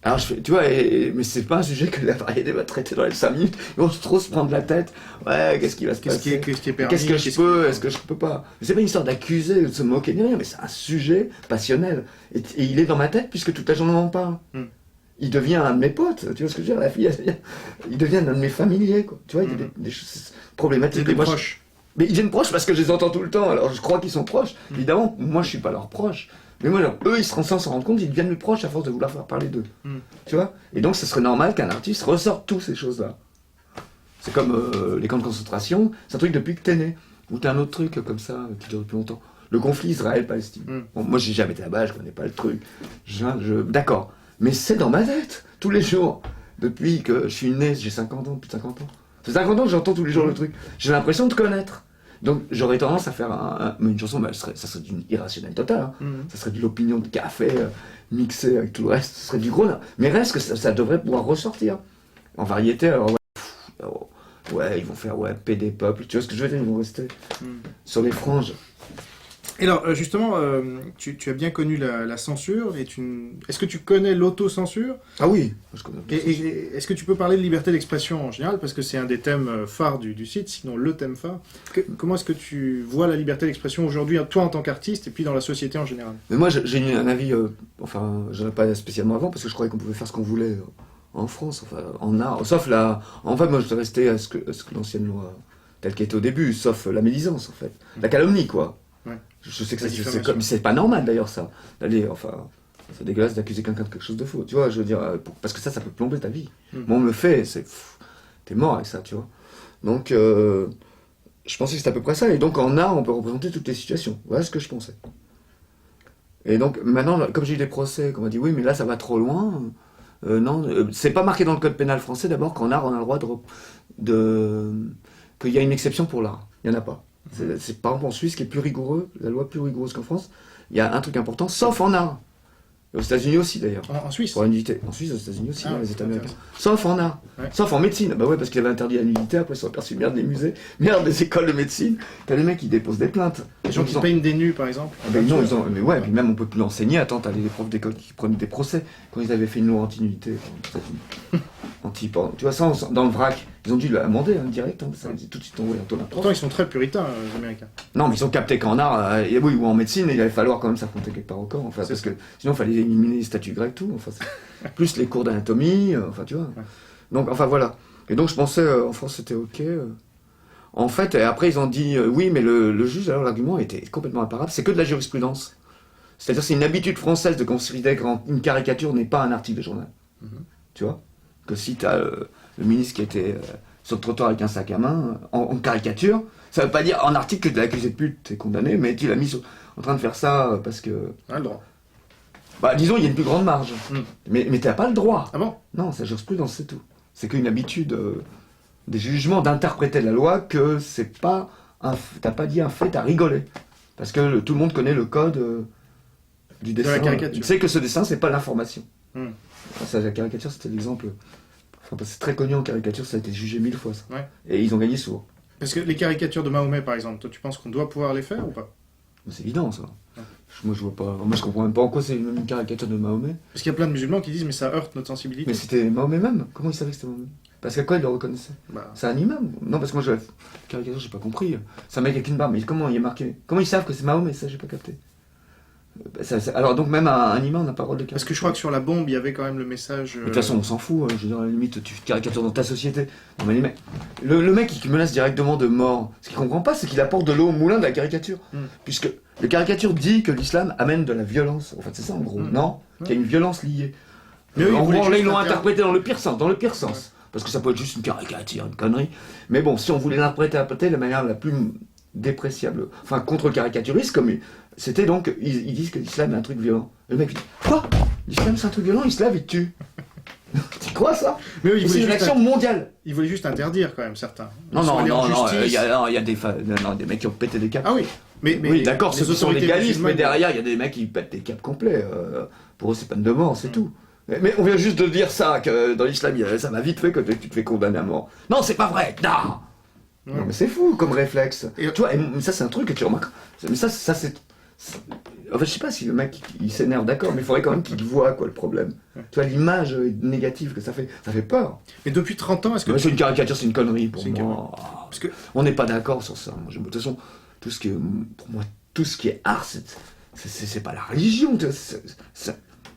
Alors je fais, tu vois, mais c'est pas un sujet que la variété va traiter dans les 5 minutes. Ils vont trop se prendre la tête. Ouais, qu'est-ce qui va se passer? Qu'est-ce qui est permis? Qu'est-ce que je peux? Est-ce que je peux pas? C'est pas une histoire d'accuser, de se moquer ni rien, mais c'est un sujet passionnel. Et il est dans ma tête puisque toute la journée on en parle. Il devient un de mes potes, tu vois ce que je veux dire? La fille, il devient un de mes familiers, quoi. Tu vois, il y a des choses problématiques. Des proches. Mais ils viennent proches parce que je les entends tout le temps, alors je crois qu'ils sont proches. Évidemment, moi je suis pas leur proche. Mais moi, genre, eux, ils se rendent compte, ils deviennent mes proches à force de vouloir faire parler d'eux. Tu vois? Et donc, ce serait normal qu'un artiste ressorte toutes ces choses-là. C'est comme les camps de concentration, c'est un truc depuis que t'es né. Ou t'as un autre truc comme ça, qui dure depuis longtemps. Le conflit Israël-Palestine. Bon, moi, j'ai jamais été là-bas, je connais pas le truc. D'accord. Mais c'est dans ma tête, tous les jours. Depuis que je suis né, j'ai 50 ans, plus de 50 ans. C'est 50 ans que j'entends tous les jours le truc. J'ai l'impression de connaître. Donc j'aurais tendance à faire une chanson, mais ça serait d'une irrationnelle totale. Ça serait de l'opinion de café mixée avec tout le reste. Ce serait du gros. Mais reste que ça devrait pouvoir ressortir. En variété, alors ouais, ils vont faire PD Peuple. Tu vois ce que je veux dire? Ils vont rester sur les franges. Et alors, justement, tu as bien connu la censure. Est-ce que tu connais l'autocensure? Ah oui, je connais. Et est-ce que tu peux parler de liberté d'expression en général? Parce que c'est un des thèmes phares du site, sinon le thème phare. Comment est-ce que tu vois la liberté d'expression aujourd'hui, toi en tant qu'artiste, et puis dans la société en général? Mais moi, j'ai un avis, enfin, j'en ai pas spécialement avant, parce que je croyais qu'on pouvait faire ce qu'on voulait en France, enfin, en art. Sauf en fait, moi, je suis resté à ce que l'ancienne loi, telle qu'elle était au début, sauf la médisance, en fait. La calomnie, quoi. Ouais. Je sais que c'est pas normal d'ailleurs ça, d'aller, enfin, c'est dégueulasse d'accuser quelqu'un de quelque chose de faux, tu vois, je veux dire, parce que ça peut plomber ta vie. Moi on me le fait, t'es mort avec ça, tu vois. Donc, je pensais que c'était à peu près ça, et donc en art on peut représenter toutes les situations, voilà ce que je pensais. Et donc maintenant, comme j'ai eu des procès, qu'on m'a dit oui mais là ça va trop loin, non, c'est pas marqué dans le code pénal français d'abord qu'en art on a le droit qu'il y a une exception pour l'art, il n'y en a pas. C'est par exemple en Suisse qui est plus rigoureux, la loi plus rigoureuse qu'en France. Il y a un truc important, sauf en art. Et aux États-Unis aussi d'ailleurs. En Suisse. Pour la nudité. En Suisse, aux États-Unis aussi, dans les États américains. intéressant. Sauf en art. Ouais. Sauf en médecine. Bah ouais, parce qu'ils avaient interdit la nudité, après ils se sont aperçus, merde, les musées, merde, les écoles de médecine. T'as les mecs qui déposent des plaintes. Les gens qui ont... payent des nus, par exemple. Ah ben non, mais ouais, puis même on peut plus l'enseigner. Attends, t'as les profs d'école qui prenaient des procès quand ils avaient fait une loi anti-nudité. Tu vois ça, dans le vrac, ils ont dû l'amender direct, ça a tout de suite envoyé un taux Pourtant, ils sont très puritains, les Américains. Non, mais ils ont capté qu'en art, et oui, ou en médecine, il allait falloir quand même s'affronter quelque part au corps, enfin, parce que sinon il fallait éliminer les statues grecques, tout, enfin, plus les cours d'anatomie, enfin, tu vois. Ouais. Donc, enfin, voilà. Et donc, je pensais, en France, c'était OK. En fait, et après, ils ont dit, oui, mais le juge, alors, l'argument était complètement imparable, c'est que de la jurisprudence. C'est-à-dire, c'est une habitude française de considérer qu'une caricature n'est pas un article de journal. Tu vois, que si tu as le ministre qui était sur le trottoir avec un sac à main, en caricature, ça veut pas dire en article que l'accusé de pute t'es condamné, mais tu l'as mis en train de faire ça parce que... Ah, le droit. Bah, disons, il y a une plus grande marge. Mais t'as pas le droit. Ah bon? Non, c'est la jurisprudence, c'est tout. C'est qu'une habitude des jugements d'interpréter la loi que c'est pas... T'as pas dit un fait, t'as rigolé. Parce que tout le monde connaît le code du dessin. De la caricature. Tu sais que ce dessin, c'est pas l'information. Ça, la caricature, c'était l'exemple. Enfin, c'est très connu en caricature, ça a été jugé 1000 fois, ça. Ouais. Et ils ont gagné souvent. Parce que les caricatures de Mahomet, par exemple, toi, tu penses qu'on doit pouvoir les faire ou pas? C'est évident, ça. Ouais. Moi, je vois pas. Moi, je comprends même pas en quoi c'est une caricature de Mahomet. Parce qu'il y a plein de musulmans qui disent, mais ça heurte notre sensibilité. Mais c'était Mahomet même. Comment ils savaient que c'était Mahomet? Parce qu'à quoi ils le reconnaissaient? Bah, C'est un imam? Non, parce que moi, la caricature, j'ai pas compris. C'est un mec avec une barbe, mais comment il est marqué? Comment ils savent que c'est Mahomet? Ça, j'ai pas capté. Alors, donc, même un imam n'a pas le droit de caricature. parce que je crois que sur la bombe, il y avait quand même le message. Mais de toute façon, on s'en fout. Je veux dire, à la limite, tu caricatures dans ta société. Non, mais les mecs. Le mec qui menace directement de mort, ce qu'il comprend pas, c'est qu'il apporte de l'eau au moulin de la caricature. Puisque la caricature dit que l'islam amène de la violence. En fait, c'est ça, en gros. Non? Qu'il y a une violence liée. Mais eux, En gros, là, ils l'ont juste interprété dans le pire sens. Dans le pire sens. Parce que ça peut être juste une caricature, une connerie. Mais bon, si on voulait l'interpréter de la manière la plus dépréciable, enfin, contre-caricaturiste, comme c'était donc, ils disent que l'islam est un truc violent. Le mec dit, quoi? L'islam c'est un truc violent, il se lave et tue. Tu crois ça? Mais eux, ils C'est voulaient une juste action mondiale. Ils voulaient juste interdire quand même certains. Non, Ils sont non, allés en non, justice. il y a des mecs qui ont pété des câbles. Ah oui. Mais Oui, d'accord, ceux qui sont autorités légalistes, mais musulmanes- derrière, il y a des mecs qui pètent des câbles complets. Pour eux, c'est peine de mort, c'est tout. Mais on vient juste de dire ça, que dans l'islam, ça m'a vite fait que tu te fais condamner à mort. Non, c'est pas vrai, non. Non, mais c'est fou comme réflexe. Et- Tu vois, mais ça, c'est un truc que tu remarques. Mais ça c'est... En fait, je sais pas si le mec, il s'énerve, d'accord, mais il faudrait quand même qu'il voit, quoi, le problème. Tu vois, l'image négative que ça fait peur. Mais depuis 30 ans, est-ce que... Mais c'est une caricature, c'est une connerie pour C'est une moi. Parce que... On n'est pas d'accord sur ça. Moi, de toute façon, pour moi, tout ce qui est art, c'est pas la religion.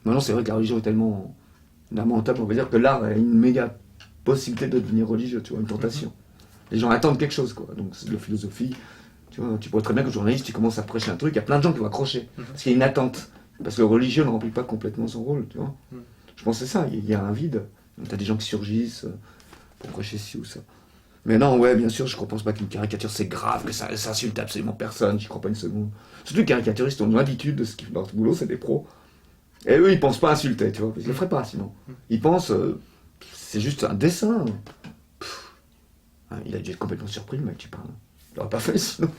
Maintenant, c'est vrai que la religion est tellement lamentable, on va dire que l'art a une méga possibilité de devenir religieux, tu vois, une tentation. Les gens attendent quelque chose, quoi. Donc, c'est de la philosophie. Tu vois, tu pourrais très bien que journaliste, tu commences à prêcher un truc, il y a plein de gens qui vont accrocher. Parce qu'il y a une attente. Parce que le religieux ne remplit pas complètement son rôle, tu vois. Je pense que c'est ça, il y a un vide. Tu as des gens qui surgissent pour prêcher ci ou ça. Mais non, ouais, bien sûr, je ne pense pas qu'une caricature c'est grave, que ça insulte absolument personne, j'y crois pas une seconde. Surtout les caricaturistes ont l'habitude de ce qu'ils font leur boulot, c'est des pros. Et eux, ils pensent pas insulter, tu vois, ils le feraient pas sinon. Ils pensent, c'est juste un dessin. Il a dû être complètement surpris, le mec, tu parles. Il l'aurait pas fait sinon.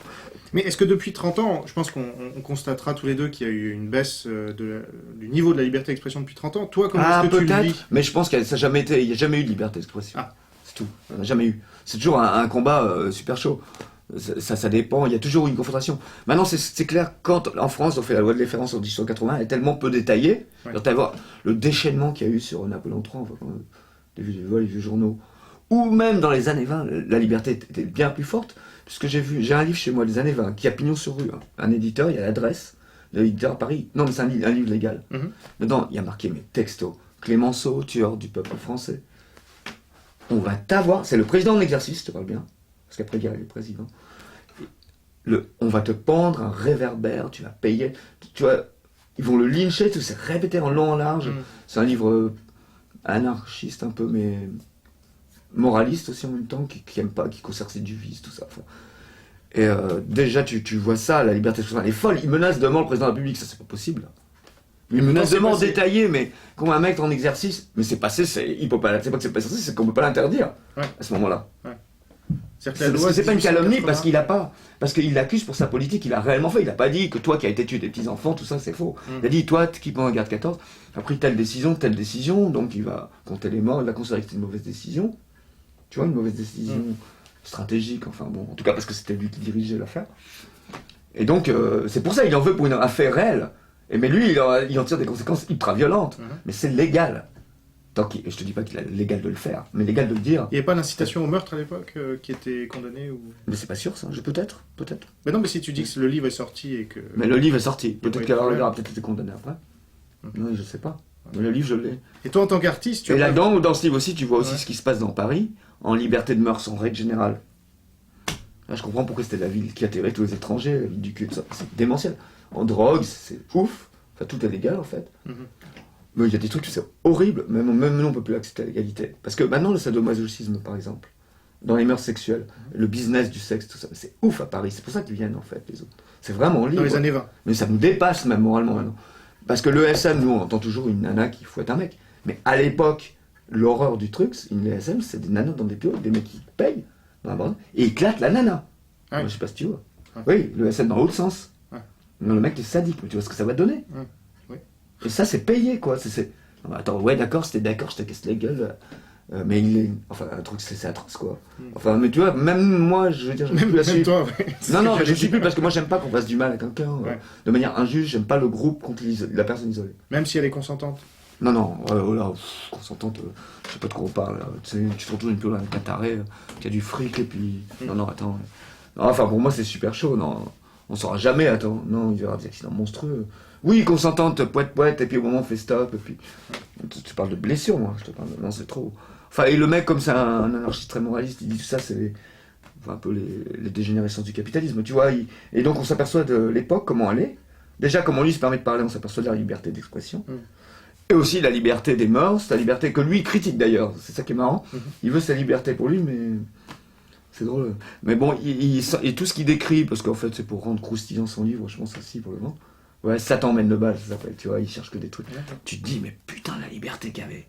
Mais est-ce que depuis 30 ans, je pense qu'on constatera tous les deux qu'il y a eu une baisse du niveau de la liberté d'expression depuis 30 ans. Toi, comment est-ce que tu le vis? Mais je pense qu'il n'y a jamais eu de liberté d'expression. Ah. C'est tout, il n'y en a jamais eu. C'est toujours un combat super chaud. Ça dépend, il y a toujours une confrontation. Maintenant, c'est clair, quand en France on fait la loi de référence en 1880, elle est tellement peu détaillée. Ouais. Quand tu vas voir le déchaînement qu'il y a eu sur Napoléon III, enfin, les vieux journaux, ou même dans les années 20, la liberté était bien plus forte, puisque j'ai un livre chez moi des années 20 qui a pignon sur rue. Un éditeur, il y a l'adresse, l'éditeur à Paris. Non, mais c'est un livre légal. Dedans, il y a marqué mes textos. Clémenceau, tueur du peuple français. On va t'avoir, c'est le président en exercice, je te parle bien, parce qu'après il y a les présidents. On va te pendre un réverbère, tu vas payer, tu vois, ils vont le lyncher, tout c'est répété en long en large. C'est un livre anarchiste un peu, mais moraliste aussi en même temps, qui aime pas, qui conserve ses duvises, tout ça. Enfin. Et déjà, tu vois ça, la liberté d'expression, elle est folle. Il menace de mort le président de la République, ça c'est pas possible. Il menace de mort détaillée, mais quand un mec en exercice, mais c'est passé, il peut pas, c'est pas que c'est pas censé, c'est qu'on peut pas l'interdire à ce moment-là. C'est-à-dire que la loi C'est pas une calomnie 1880, parce qu'il a pas. Parce qu'il l'accuse pour sa politique, il a réellement fait. Il a pas dit que toi qui as été tué des petits-enfants, tout ça c'est faux. Il a dit toi qui prends la garde 14, a pris telle décision, donc il va compter les morts, il va considérer que c'était une mauvaise décision. Tu vois, une mauvaise décision stratégique, enfin bon, en tout cas parce que c'était lui qui dirigeait l'affaire. Et donc c'est pour ça qu'il en veut pour une affaire réelle. Et mais lui, il en tire des conséquences ultra violentes. Mais c'est légal. Je te dis pas qu'il est légal de le faire, mais légal de le dire. Il n'y avait pas d'incitation au meurtre à l'époque qui était condamnée ou... Mais c'est pas sûr ça, peut-être. Mais non, mais si tu dis que le livre est sorti et que... Mais le livre est sorti, Il y a peut-être pas eu qu'il de problème. aura peut-être été condamné après. Non, je sais pas. Mais le livre, je l'ai. Et toi, en tant qu'artiste, tu Et as pas- là-dedans, dans ce livre aussi, tu vois aussi Ouais. ce qui se passe dans Paris, en liberté de mœurs en règle générale. Là, je comprends pourquoi c'était la ville qui attirait tous les étrangers, la ville du cul, tout ça. C'est démentiel. En drogue, c'est ouf. Enfin, tout est légal en fait. Mhm. Mais il y a des trucs, c'est horrible. Même nous, on peut plus accepter la légalité. Parce que maintenant, le sadomasochisme, par exemple, dans les mœurs sexuelles, le business du sexe, tout ça, c'est ouf à Paris. C'est pour ça qu'ils viennent en fait, les autres. C'est vraiment libre. Dans les années 20. Mais ça nous dépasse même moralement maintenant. Parce que le SM, nous, on entend toujours une nana qui fouette un mec. Mais à l'époque, l'horreur du truc, une SM, c'est des nanas dans des bureaux, des mecs qui payent dans la bande, et ils éclatent la nana. Ah oui. Moi, je sais pas si tu vois. Ouais. Oui, le SM dans l'autre sens. Ouais. Non, le mec est sadique, mais tu vois ce que ça va te donner. Oui. Et ça, c'est payé, quoi. Non, mais attends, ouais, d'accord, c'était d'accord, je te casse la gueule. Mais il est. Enfin, un truc, c'est atroce, quoi. Enfin, mais tu vois, même moi, je veux dire, je Même, plus la même suite. toi, ouais. Non, non, mais je suis plus parce que moi, j'aime pas qu'on fasse du mal à quelqu'un. Ouais. De manière injuste, j'aime pas le groupe contre la personne isolée. Même si elle est consentante. Non, non, oh là, consentante, je sais pas de quoi on parle. Là. Tu te retrouves une pure avec un taré qui a du fric et puis. Non, non, attends. Non, enfin, pour moi, c'est super chaud. Non, on saura jamais, attends. Non, il y aura des accidents monstrueux. Oui, consentante, poète, et puis au moment, on fait stop, et puis. Tu parles de blessure, moi, je te parle. Non, c'est trop. Enfin, et le mec, comme c'est un anarchiste très moraliste, il dit tout ça, c'est. Enfin, un peu les dégénérescences du capitalisme, tu vois. Et donc, on s'aperçoit de l'époque, comment elle est. Déjà, comment lui se permet de parler, on s'aperçoit de la liberté d'expression. Et aussi la liberté des mœurs, la liberté que lui critique d'ailleurs, c'est ça qui est marrant. Il veut sa liberté pour lui, mais c'est drôle. Mais bon, et tout ce qu'il décrit, parce qu'en fait c'est pour rendre croustillant son livre, je pense aussi pour le moment. Ouais, ça t'emmène le bal, ça s'appelle, tu vois, il cherche que des trucs. Tu te dis, mais putain, la liberté qu'il y avait.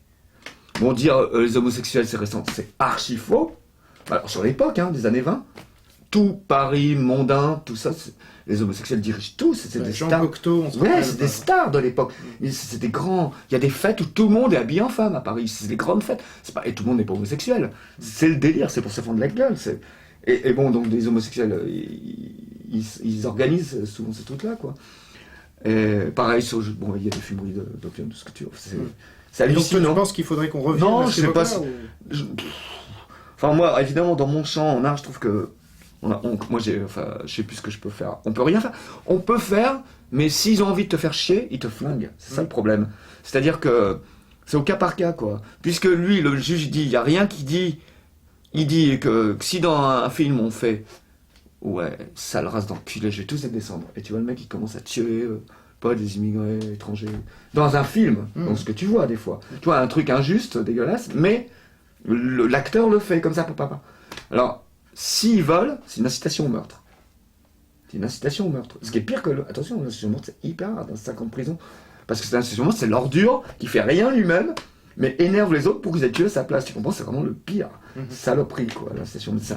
Bon, dire les homosexuels c'est récent, c'est archi faux. Alors sur l'époque, des années 20, tout Paris mondain, tout ça, les homosexuels dirigent tout, c'est des Jean stars. Cocteau, on se Ouais, rappelle, c'est des stars de l'époque. C'est des grands. Il y a des fêtes où tout le monde est habillé en femme à Paris. C'est des grandes fêtes. Et tout le monde n'est pas homosexuel. C'est le délire, c'est pour se fendre la gueule. Et bon, donc des homosexuels, ils organisent souvent ces trucs-là, quoi. Et pareil, bon, il y a des fumeries d'opium, tout ce que tu veux. C'est Et donc, tu hallucinant. penses qu'il faudrait qu'on revienne Non, à je cette sais pas époque-là, si- ou- Enfin, moi, évidemment, dans mon champ en art, je trouve que. Moi, je sais plus ce que je peux faire. On peut rien faire. On peut faire, mais s'ils ont envie de te faire chier, ils te flinguent. C'est ça le problème. C'est-à-dire que c'est au cas par cas, quoi. Puisque lui, le juge dit, il n'y a rien qui dit. Il dit que si dans un film on fait. Ouais, sale race d'enculé, je vais tous les descendre. Et tu vois le mec, il commence à tuer. Pas des immigrés étrangers. Dans un film, donc ce que tu vois des fois. Tu vois, un truc injuste, dégueulasse, mais l'acteur le fait comme ça, papa. Alors, s'ils volent, c'est une incitation au meurtre. C'est une incitation au meurtre. Ce qui est pire que attention, l'incitation au meurtre, c'est hyper rare dans 5 ans de prison. Parce que c'est l'incitation au meurtre, c'est l'ordure qui fait rien lui-même, mais énerve les autres pour qu'ils aient tué à sa place. Tu comprends? C'est vraiment le pire. Saloperie, quoi, l'incitation au meurtre.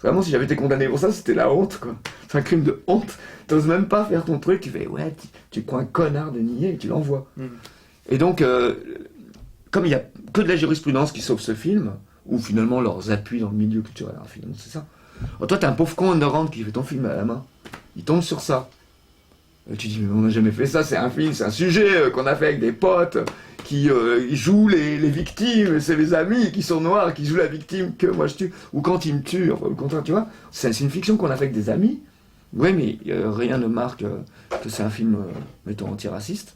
Vraiment, si j'avais été condamné pour ça, c'était la honte, quoi. C'est un crime de honte. T'oses même pas faire ton truc, tu fais, ouais, tu prends un connard de niais et tu l'envoies. Et donc, comme il n'y a que de la jurisprudence qui sauve ce film, ou finalement leurs appuis dans le milieu culturel, finalement, c'est ça. Alors toi, t'es un pauvre con ignorant qui fait ton film à la main. Il tombe sur ça. Et tu dis, mais on n'a jamais fait ça, c'est un film, c'est un sujet qu'on a fait avec des potes qui jouent les victimes, c'est les amis qui sont noirs, qui jouent la victime que moi je tue, ou quand ils me tuent, enfin, au contraire, tu vois. C'est une fiction qu'on a fait avec des amis. Oui, mais rien ne marque que c'est un film, mettons, antiraciste.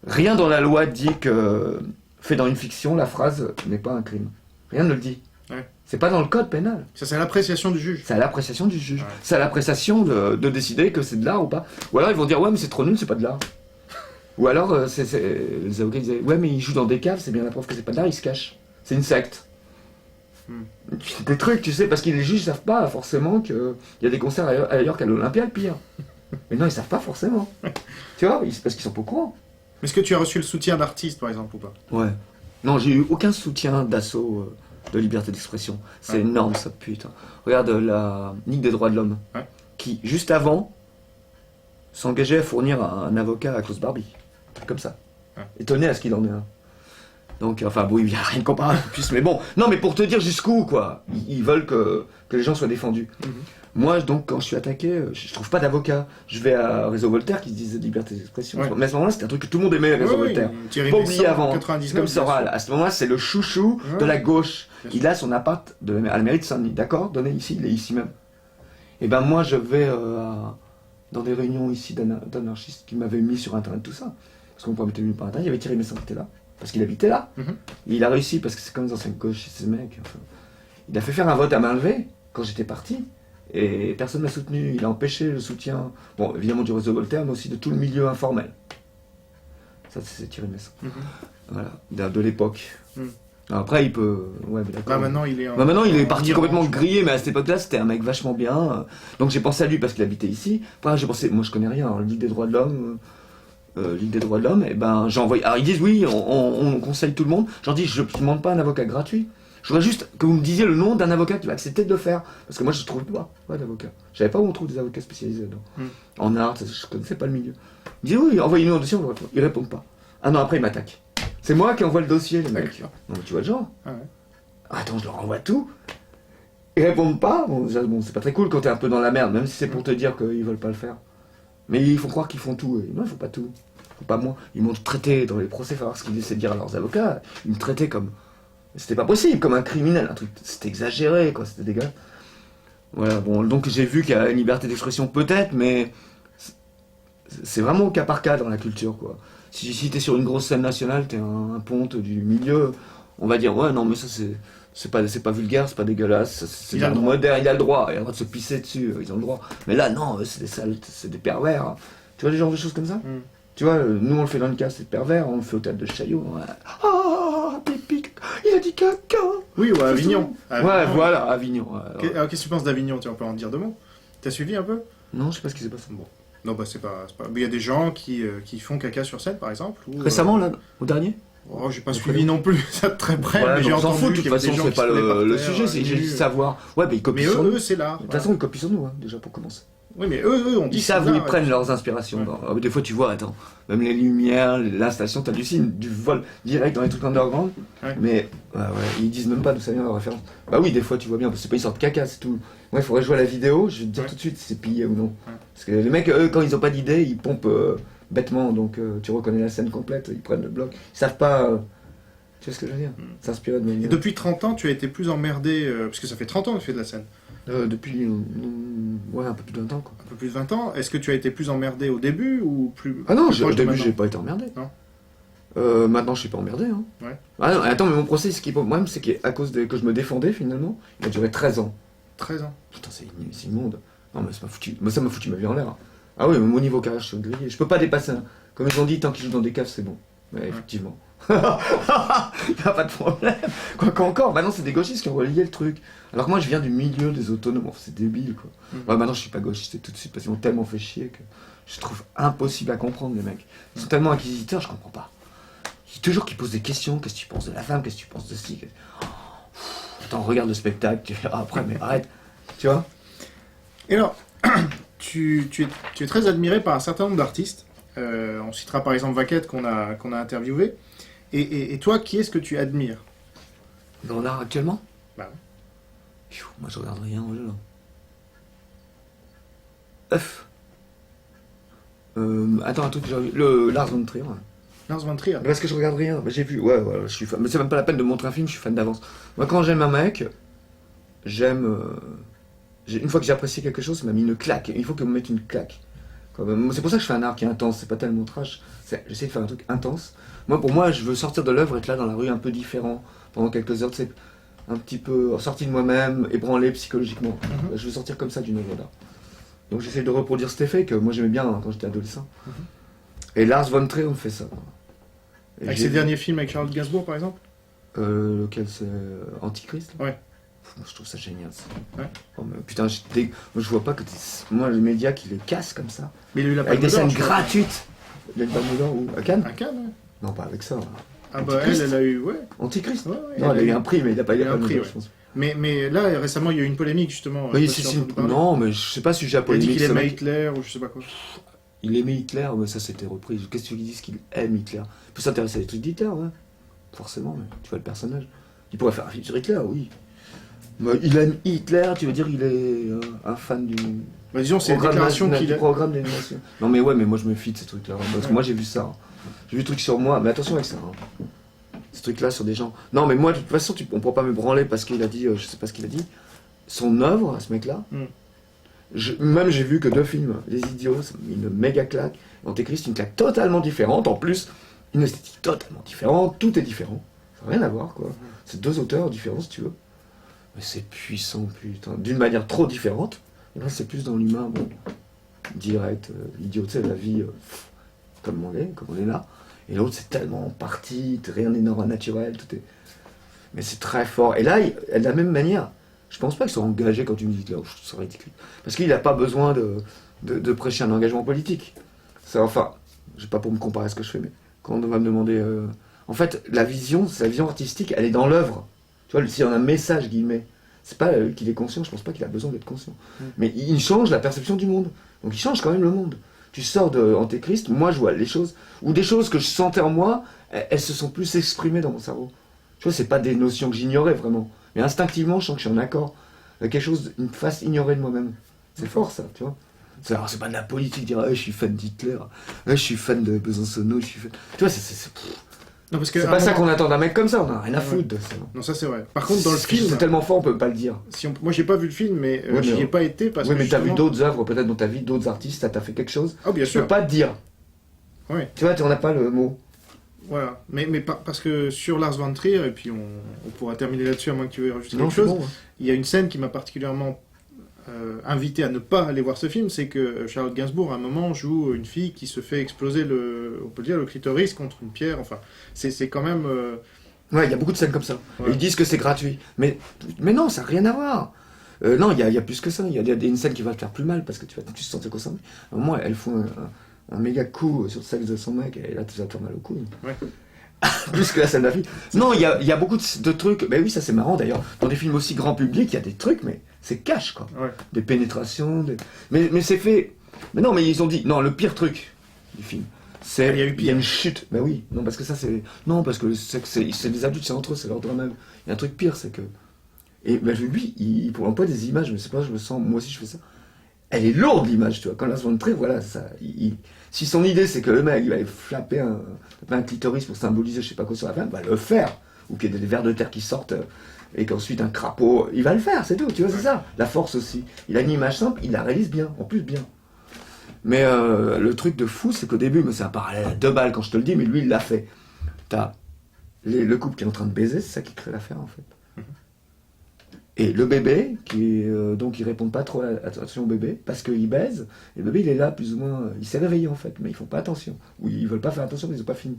Rien dans la loi dit que, fait dans une fiction, la phrase n'est pas un crime. Rien ne le dit. Ouais. C'est pas dans le code pénal. Ça, c'est l'appréciation du juge. C'est à l'appréciation du juge. Ouais. C'est à l'appréciation de décider que c'est de l'art ou pas. Ou alors ils vont dire, ouais, mais c'est trop nul, c'est pas de l'art. Ou alors, les avocats disaient, ouais, mais ils jouent dans des caves, c'est bien la preuve que c'est pas de l'art, ils se cachent. C'est une secte. C'est des trucs, tu sais, parce que les juges savent pas forcément qu'il y a des concerts ailleurs qu'à l'Olympia, le pire. Mais non, ils savent pas forcément. Tu vois, parce qu'ils sont pas au courant. Est-ce que tu as reçu le soutien d'artistes, par exemple, ou pas? Ouais. Non, j'ai eu aucun soutien d'assaut. de liberté d'expression. C'est énorme, ça, putain. Regarde la Ligue des droits de l'homme, qui, juste avant, s'engageait à fournir un avocat à Klaus Barbie. Un truc comme ça. Étonné à ce qu'il en est un. Donc, enfin, bon, il n'y a rien de comparable, mais bon. Non, mais pour te dire jusqu'où, quoi. Ils veulent que les gens soient défendus. Moi, donc, quand je suis attaqué, je trouve pas d'avocat. Je vais à Réseau Voltaire qui se disait liberté d'expression. Mais à ce moment-là, c'était un truc que tout le monde aimait, Réseau Voltaire. Pas oublié avant. Comme Soral. À ce moment-là, c'est le chouchou de la gauche. Il a son appart à la mairie de Saint-Denis. D'accord? Donné ici, il est ici même. Et ben, moi, je vais dans des réunions ici d'anarchistes qui m'avaient mis sur Internet tout ça. Parce qu'on pouvait mis par Internet. Il y avait Thierry Messin qui était là. Parce qu'il habitait là. Et il a réussi, parce que c'est comme les anciens gauches, ces mecs. Enfin, il a fait faire un vote à main levée quand j'étais parti. Et personne ne l'a soutenu. Il a empêché le soutien, bon, évidemment du Réseau Voltaire, mais aussi de tout le milieu informel. Ça, c'est Thierry Messin. Voilà, de l'époque. Après, il peut. Ouais, mais d'accord. Maintenant, il est, maintenant, il est parti complètement grillé, mais à cette époque-là, c'était un mec vachement bien. Donc, j'ai pensé à lui parce qu'il habitait ici. Après, j'ai pensé, moi, je connais rien, Ligue des droits de l'homme. Ligue des droits de l'homme, et ben j'ai envoyé. Alors ils disent oui, on conseille tout le monde. J'en dis, je ne demande pas un avocat gratuit. Je voudrais juste que vous me disiez le nom d'un avocat qui va accepter de le faire. Parce que moi je ne trouve pas d'avocat. Je savais pas où on trouve des avocats spécialisés dedans. En art, je ne connaissais pas le milieu. Ils disent oui, envoyez-nous un dossier, on va répondre. Ils répondent pas. Un an après, ils m'attaquent. C'est moi qui envoie le dossier, les mecs. Non, mais tu vois le genre. Attends, je leur envoie tout. Ils répondent pas. Bon, c'est pas très cool quand t'es un peu dans la merde, même si c'est pour te dire qu'ils veulent pas le faire. Mais ils font croire qu'ils font tout. Non, ils font pas tout. Pas moi. Ils m'ont traité dans les procès, il faut voir ce qu'ils essaient de dire à leurs avocats. Ils me traitaient comme. C'était pas possible, comme un criminel. Un truc. C'était exagéré, quoi. C'était dégueulasse. Voilà, bon, donc j'ai vu qu'il y a une liberté d'expression, peut-être, mais. C'est vraiment au cas par cas dans la culture, quoi. Si t'es sur une grosse scène nationale, t'es un ponte du milieu, on va dire, ouais, non, mais ça c'est pas vulgaire, c'est pas dégueulasse, c'est moderne, il a le droit de se pisser dessus, ils ont le droit. Mais là, non, c'est des sales, c'est des pervers. Hein. Tu vois les genres de choses comme ça Tu vois, nous on le fait dans le cas, c'est pervers, on le fait au théâtre de Chaillot. Ah, pipi, il a dit caca. Oui, ou à Avignon. Ouais, voilà, Avignon. Alors qu'est-ce que tu penses d'Avignon? Tu peux en dire deux mots? T'as suivi un peu? Non, je sais pas ce qui s'est passé. Bon. Non, bah c'est pas... Il y a des gens qui font caca sur scène, par exemple. Ou, récemment, là, au dernier? Oh, j'ai pas suivi non plus ça de très près, mais j'ai entendu fout, de toute façon, c'est pas le sujet, c'est juste savoir. Ouais, mais ils copient sur nous. Mais eux, c'est là. De toute façon, ils copient sur nous, hein, déjà, pour commencer. Oui, mais eux, on dit. Ils savent où ils prennent leurs inspirations. Ouais. Des fois, tu vois, attends, même les lumières, l'installation, t'hallucines, du vol direct dans les trucs underground. Ouais. Mais, ils disent même pas d'où ça vient leur référence. Bah oui, des fois, tu vois bien, parce que c'est pas une sorte de caca, c'est tout. Ouais, il faudrait jouer à la vidéo, je vais te dire tout de suite si c'est pillé ou non. Parce que les mecs, eux, quand ils ont pas d'idée, ils pompent bêtement, donc tu reconnais la scène complète, ils prennent le bloc. Ils savent pas. Tu vois ce que je veux dire? S'inspirer de manière. Et depuis 30 ans, tu as été plus emmerdé, parce que ça fait 30 ans que tu fais de la scène. Depuis un peu plus de 20 ans, quoi. Un peu plus de 20 ans. Est-ce que tu as été plus emmerdé au début ou plus. Ah non, au début, j'ai pas été emmerdé. Non. Maintenant, je suis pas emmerdé. Hein. Ouais. Ah non, attends, mais mon procès, ce qui est pour moi, c'est qu'à cause que je me défendais, finalement, il a duré 13 ans. 13 ans. Putain, c'est immonde. Non, mais ça m'a foutu ma vie en l'air. Ah oui, mais mon niveau carrière, je suis grillé. Je peux pas dépasser. Comme ils ont dit, tant qu'ils jouent dans des caves, c'est bon. Mais effectivement. Il n'y a pas de problème. Quoi encore, maintenant c'est des gauchistes qui ont relié le truc. Alors que moi je viens du milieu des autonomes, enfin, c'est débile quoi. Ouais, maintenant je suis pas gauchiste tout de suite parce qu'ils m'ont tellement fait chier que je trouve impossible à comprendre les mecs. Ils sont tellement inquisiteurs, je comprends pas. Toujours qu'ils posent des questions, qu'est-ce que tu penses de la femme, qu'est-ce que tu penses de ci. Attends, regarde le spectacle, tu verras après, mais arrête. Tu vois. Et alors, tu es très admiré par un certain nombre d'artistes. On citera par exemple Vaquette qu'on a interviewé. Et toi, qui est-ce que tu admires dans l'art actuellement? Bah oui. Moi je regarde rien. Œuf. Attends, un truc que j'ai vu. Le Lars von Trier. Lars von Trier. Parce que je regarde rien. J'ai vu. Ouais, je suis fan. Mais c'est même pas la peine de montrer un film, je suis fan d'avance. Moi quand j'aime un mec, j'aime. Une fois que j'ai apprécié quelque chose, ça m'a mis une claque. Il faut que me mette une claque. C'est pour ça que je fais un art qui est intense, c'est pas tellement trash. J'essaie de faire un truc intense. Pour moi, je veux sortir de l'œuvre, être là dans la rue un peu différent pendant quelques heures, c'est un petit peu sorti de moi-même, ébranlé psychologiquement. Je veux sortir comme ça d'une œuvre d'art. Donc j'essaie de reproduire cet effet que moi j'aimais bien quand j'étais adolescent. Et Lars von Trier, on fait ça. Avec ses derniers films avec Charlotte Gainsbourg, par exemple? Lequel c'est Antichrist? Ouais. Moi, je trouve ça génial. Ça. Ouais. Oh, mais, putain, moi, je vois pas que moi les médias qui les cassent comme ça. Mais il a eu la avec des scènes gratuites. Il a une palme d'or ou à Cannes? À Cannes, ouais. Non, pas avec ça. Ah bah elle a eu, ouais. Antichrist. Ouais, Non, elle a eu un prix, mais il a pas eu un un prix, je pense. Mais là, récemment, il y a eu une polémique, justement. Oui, Je sais pas si si, t'as entendu parler. non, mais je sais pas si j'ai Il a dit polémique. qu'il ce aimait mec. Hitler ou je sais pas quoi. Il aimait Hitler, mais ça c'était repris. Qu'est-ce que tu dis qu'il aime Hitler? Il peut s'intéresser à des trucs d'Hitler, ouais. Forcément, mais tu vois le personnage. Il pourrait faire un film sur Hitler, oui. Mais il aime Hitler, tu veux dire qu'il est un fan du Bah, disons, c'est une déclaration qu'il a. programme des nations. Non mais ouais, mais moi je me fie de ces trucs-là. Parce que moi j'ai vu ça. J'ai vu des trucs sur moi, mais attention avec ça. Ces trucs-là sur des gens. Non mais moi de toute façon, on ne pourra pas me branler parce qu'il a dit, je sais pas ce qu'il a dit. Son œuvre, à ce mec-là. Même j'ai vu que 2 films, Les Idiots, une méga claque. Antéchrist, une claque totalement différente. En plus, une esthétique totalement différente. Tout est différent. Ça n'a rien à voir, quoi. C'est 2 auteurs différents, si tu veux. Mais c'est puissant, putain. D'une manière trop différente. Et là, c'est plus dans l'humain, bon, direct, idiot, tu sais, la vie, comme on est là. Et l'autre, c'est tellement parti, rien n'est naturel, tout est. Mais c'est très fort. Et là, de la même manière, je pense pas qu'il soit engagé quand tu me dis là, je trouve ça ridicule. Parce qu'il n'a pas besoin de prêcher un engagement politique. Ça, enfin, j'ai pas pour me comparer à ce que je fais, mais quand on va me demander. En fait, sa vision artistique, elle est dans l'œuvre. Tu vois, s'il y a un message, guillemets, c'est pas qu'il est conscient, je pense pas qu'il a besoin d'être conscient. Mais il change la perception du monde. Donc il change quand même le monde. Tu sors de Antéchrist, moi je vois les choses, ou des choses que je sentais en moi, elles se sont plus exprimées dans mon cerveau. Tu vois, c'est pas des notions que j'ignorais vraiment. Mais instinctivement, je sens que je suis en accord avec quelque chose, une face ignorée de moi-même. C'est fort ça, tu vois. C'est pas de la politique, dire je suis fan d'Hitler, je suis fan de Besançonneau, je suis fan. Tu vois, Non, parce que c'est pas ça qu'on attend d'un mec comme ça, on a rien à foutre de ça. Non, ça c'est vrai. Par contre, dans le film. C'est tellement fort, on peut pas le dire. Moi j'ai pas vu le film, mais j'y ai pas été parce que. Oui, mais t'as vu d'autres œuvres, peut-être dans ta vie, d'autres artistes, ça t'a fait quelque chose. Ah, bien sûr. Je peux pas te dire. Oui. Tu vois, on n'a pas le mot. Voilà. Mais parce que sur Lars von Trier, et puis on pourra terminer là-dessus à moins que tu veuilles rajouter quelque chose, bon, ouais. Il y a une scène qui m'a particulièrement invité à ne pas aller voir ce film, c'est que Charlotte Gainsbourg, à un moment, joue une fille qui se fait exploser on peut dire, le clitoris contre une pierre. Enfin, c'est quand même... Ouais, il y a beaucoup de scènes comme ça. Ouais. Ils disent que c'est gratuit. Mais non, ça n'a rien à voir. Non, il y a plus que ça. Il y a une scène qui va te faire plus mal parce que tu vas te sentir concerné. À un moment, elles font un méga coup sur le sexe de son mec et là, tu vas te faire mal au cou. Ouais. Plus que la scène de la fille. Non, il y a beaucoup de trucs. Mais oui, ça c'est marrant d'ailleurs. Dans des films aussi grand public, il y a des trucs, mais c'est cash quoi. Ouais. Des pénétrations. Mais c'est fait. Mais non, mais ils ont dit. Non, le pire truc du film. Il y a eu pire. Il y a une chute. Ben oui, non, parce que ça c'est. Non, parce que c'est des adultes, c'est entre eux, c'est leur drame. Il y a un truc pire, c'est que. Et ben lui, il emploie des images, mais c'est pas, je me sens. Moi aussi, je fais ça. Elle est lourde l'image, tu vois. Quand Lars von Trier, voilà, ça. Si son idée c'est que le mec il va flapper un clitoris pour symboliser je sais pas quoi sur la femme, va le faire. Ou qu'il y ait des vers de terre qui sortent et qu'ensuite un crapaud, il va le faire, c'est tout, tu vois, c'est ça. La force aussi. Il a une image simple, il la réalise bien, en plus bien. Mais le truc de fou, c'est qu'au début, mais c'est un parallèle à 2 balles quand je te le dis, mais lui il l'a fait. T'as le couple qui est en train de baiser, c'est ça qui crée l'affaire en fait. Et le bébé, donc ils répondent pas trop attention au bébé, parce qu'il baise, et le bébé il est là plus ou moins, il s'est réveillé en fait, mais ils font pas attention. Ou ils veulent pas faire attention, mais ils ont pas fini.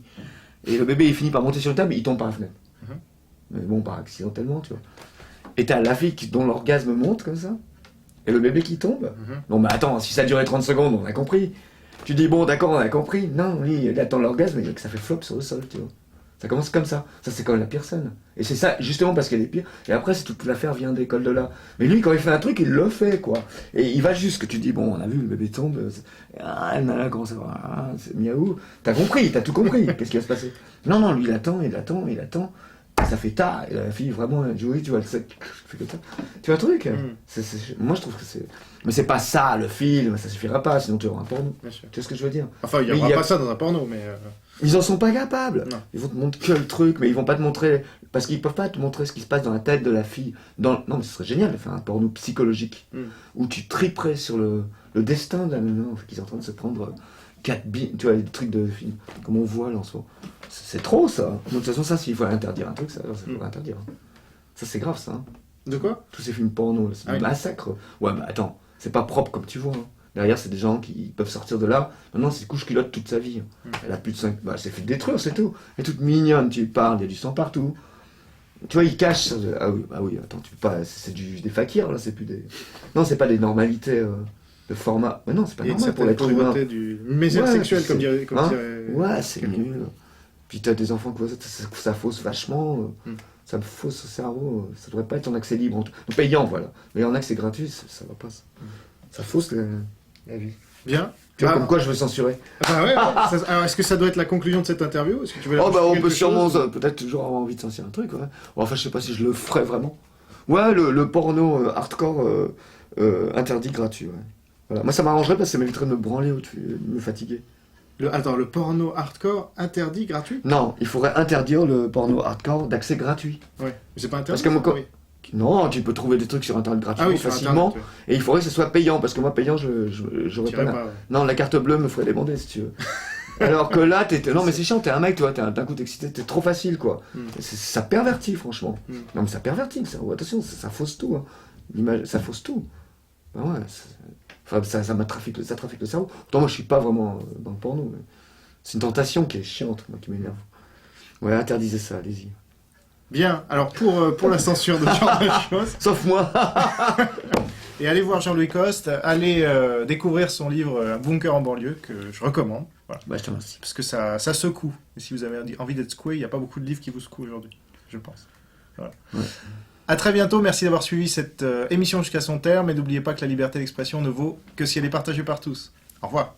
Et le bébé il finit par monter sur une table, et il tombe par la fenêtre. Mais bon, par accidentellement, tu vois. Et t'as la fille dont l'orgasme monte comme ça, et le bébé qui tombe. Non mais attends, si ça durait 30 secondes, on a compris. Tu dis bon d'accord, on a compris. Non, lui, il attend l'orgasme, et que ça fait flop sur le sol, tu vois. Ça commence comme ça. Ça, c'est quand même la pire scène. Et c'est ça, justement, parce qu'elle est pire. Et après, c'est toute l'affaire vient d'école de là. Mais lui, quand il fait un truc, il le fait, quoi. Et il va juste que tu dis, bon, on a vu, le bébé tombe. Ah, nana, comment ça va? Ah, c'est miaou. T'as compris, t'as tout compris. Qu'est-ce qui va se passer? Non, lui, il attend. Et ça fait tard. Et la fille, vraiment, elle dit, oui, tu vois, le sec. Fait comme ça. Tu vois le truc? Moi, je trouve que c'est. Mais c'est pas ça, le film. Ça suffira pas, sinon tu auras un porno. Tu vois ce que je veux dire? Enfin, il y aura pas ça dans un porno, mais. Ils en sont pas capables. Non. Ils vont te montrer que le truc, mais ils vont pas te montrer. Parce qu'ils peuvent pas te montrer ce qui se passe dans la tête de la fille. Non, mais ce serait génial de faire un porno psychologique. Où tu triperais sur le destin de la nana, qui est en train de se prendre 4 billes. Tu vois, les trucs de film. Comme on voit là en ce moment. C'est trop ça. De toute façon, ça, s'il faut interdire un truc, ça faut interdire. Ça, c'est grave ça. De quoi? Tous ces films porno, c'est un massacre. Ouais, mais attends, c'est pas propre comme tu vois. Derrière, c'est des gens qui peuvent sortir de là. Maintenant, c'est couche-culotte toute sa vie. Elle a plus de 5... Bah, elle s'est fait détruire, c'est tout. Elle est toute mignonne, tu parles, il y a du sang partout. Tu vois, ils cachent... Ah oui, attends, tu peux pas... C'est des fakirs, là, c'est plus des... Non, c'est pas des normalités de format. Mais non, c'est pas normal pour l'être humain. Du misère sexuelle, comme dirait... Ouais, c'est nul. Puis t'as des enfants que ça fausse vachement, ça me fausse au cerveau, ça devrait pas être en accès libre, payant, voilà. Mais en accès gratuit, ça va pas. Ça fausse la vie. Bien. Tu vois, comme quoi je veux censurer. Ah ouais, alors, est-ce que ça doit être la conclusion de cette interview? Est-ce que tu veux on peut sûrement, peut-être toujours avoir envie de censurer un truc, ouais. Bon, enfin, je sais pas si je le ferais vraiment. Ouais, le porno hardcore interdit gratuit, ouais. Voilà. Moi, ça m'arrangerait parce que ça m'éviterait de me branler ou de me fatiguer. Le porno hardcore interdit gratuit? Non, il faudrait interdire le porno hardcore d'accès gratuit. Ouais, mais c'est pas interdit. Parce que non, tu peux trouver des trucs sur internet gratuitement facilement. Internet, et il faudrait que ce soit payant, parce que moi, payant, j'aurais pas. Ouais. Non, la carte bleue me ferait débander si tu veux. Alors que là, non, mais c'est chiant, t'es un mec, toi, d'un coup t'es excité, t'es trop facile, quoi. Ça pervertit, franchement. Non, mais ça pervertit, ça. Attention, ça fausse tout. Hein. Ça fausse tout. Ben ouais, enfin, ça trafique le cerveau. Pourtant, moi, je suis pas vraiment dans le porno. Mais c'est une tentation qui est chiante, moi, qui m'énerve. Ouais, interdisez ça, allez-y. Bien, alors pour la censure de ce genre de choses... Sauf moi. Et allez voir Jean-Louis Coste, allez découvrir son livre Un bunker en banlieue, que je recommande. Voilà. Bah, je te remercie. Parce que ça secoue. Et si vous avez envie d'être secoué, il n'y a pas beaucoup de livres qui vous secouent aujourd'hui, je pense. Voilà. Ouais. À très bientôt, merci d'avoir suivi cette émission jusqu'à son terme, et n'oubliez pas que la liberté d'expression ne vaut que si elle est partagée par tous. Au revoir.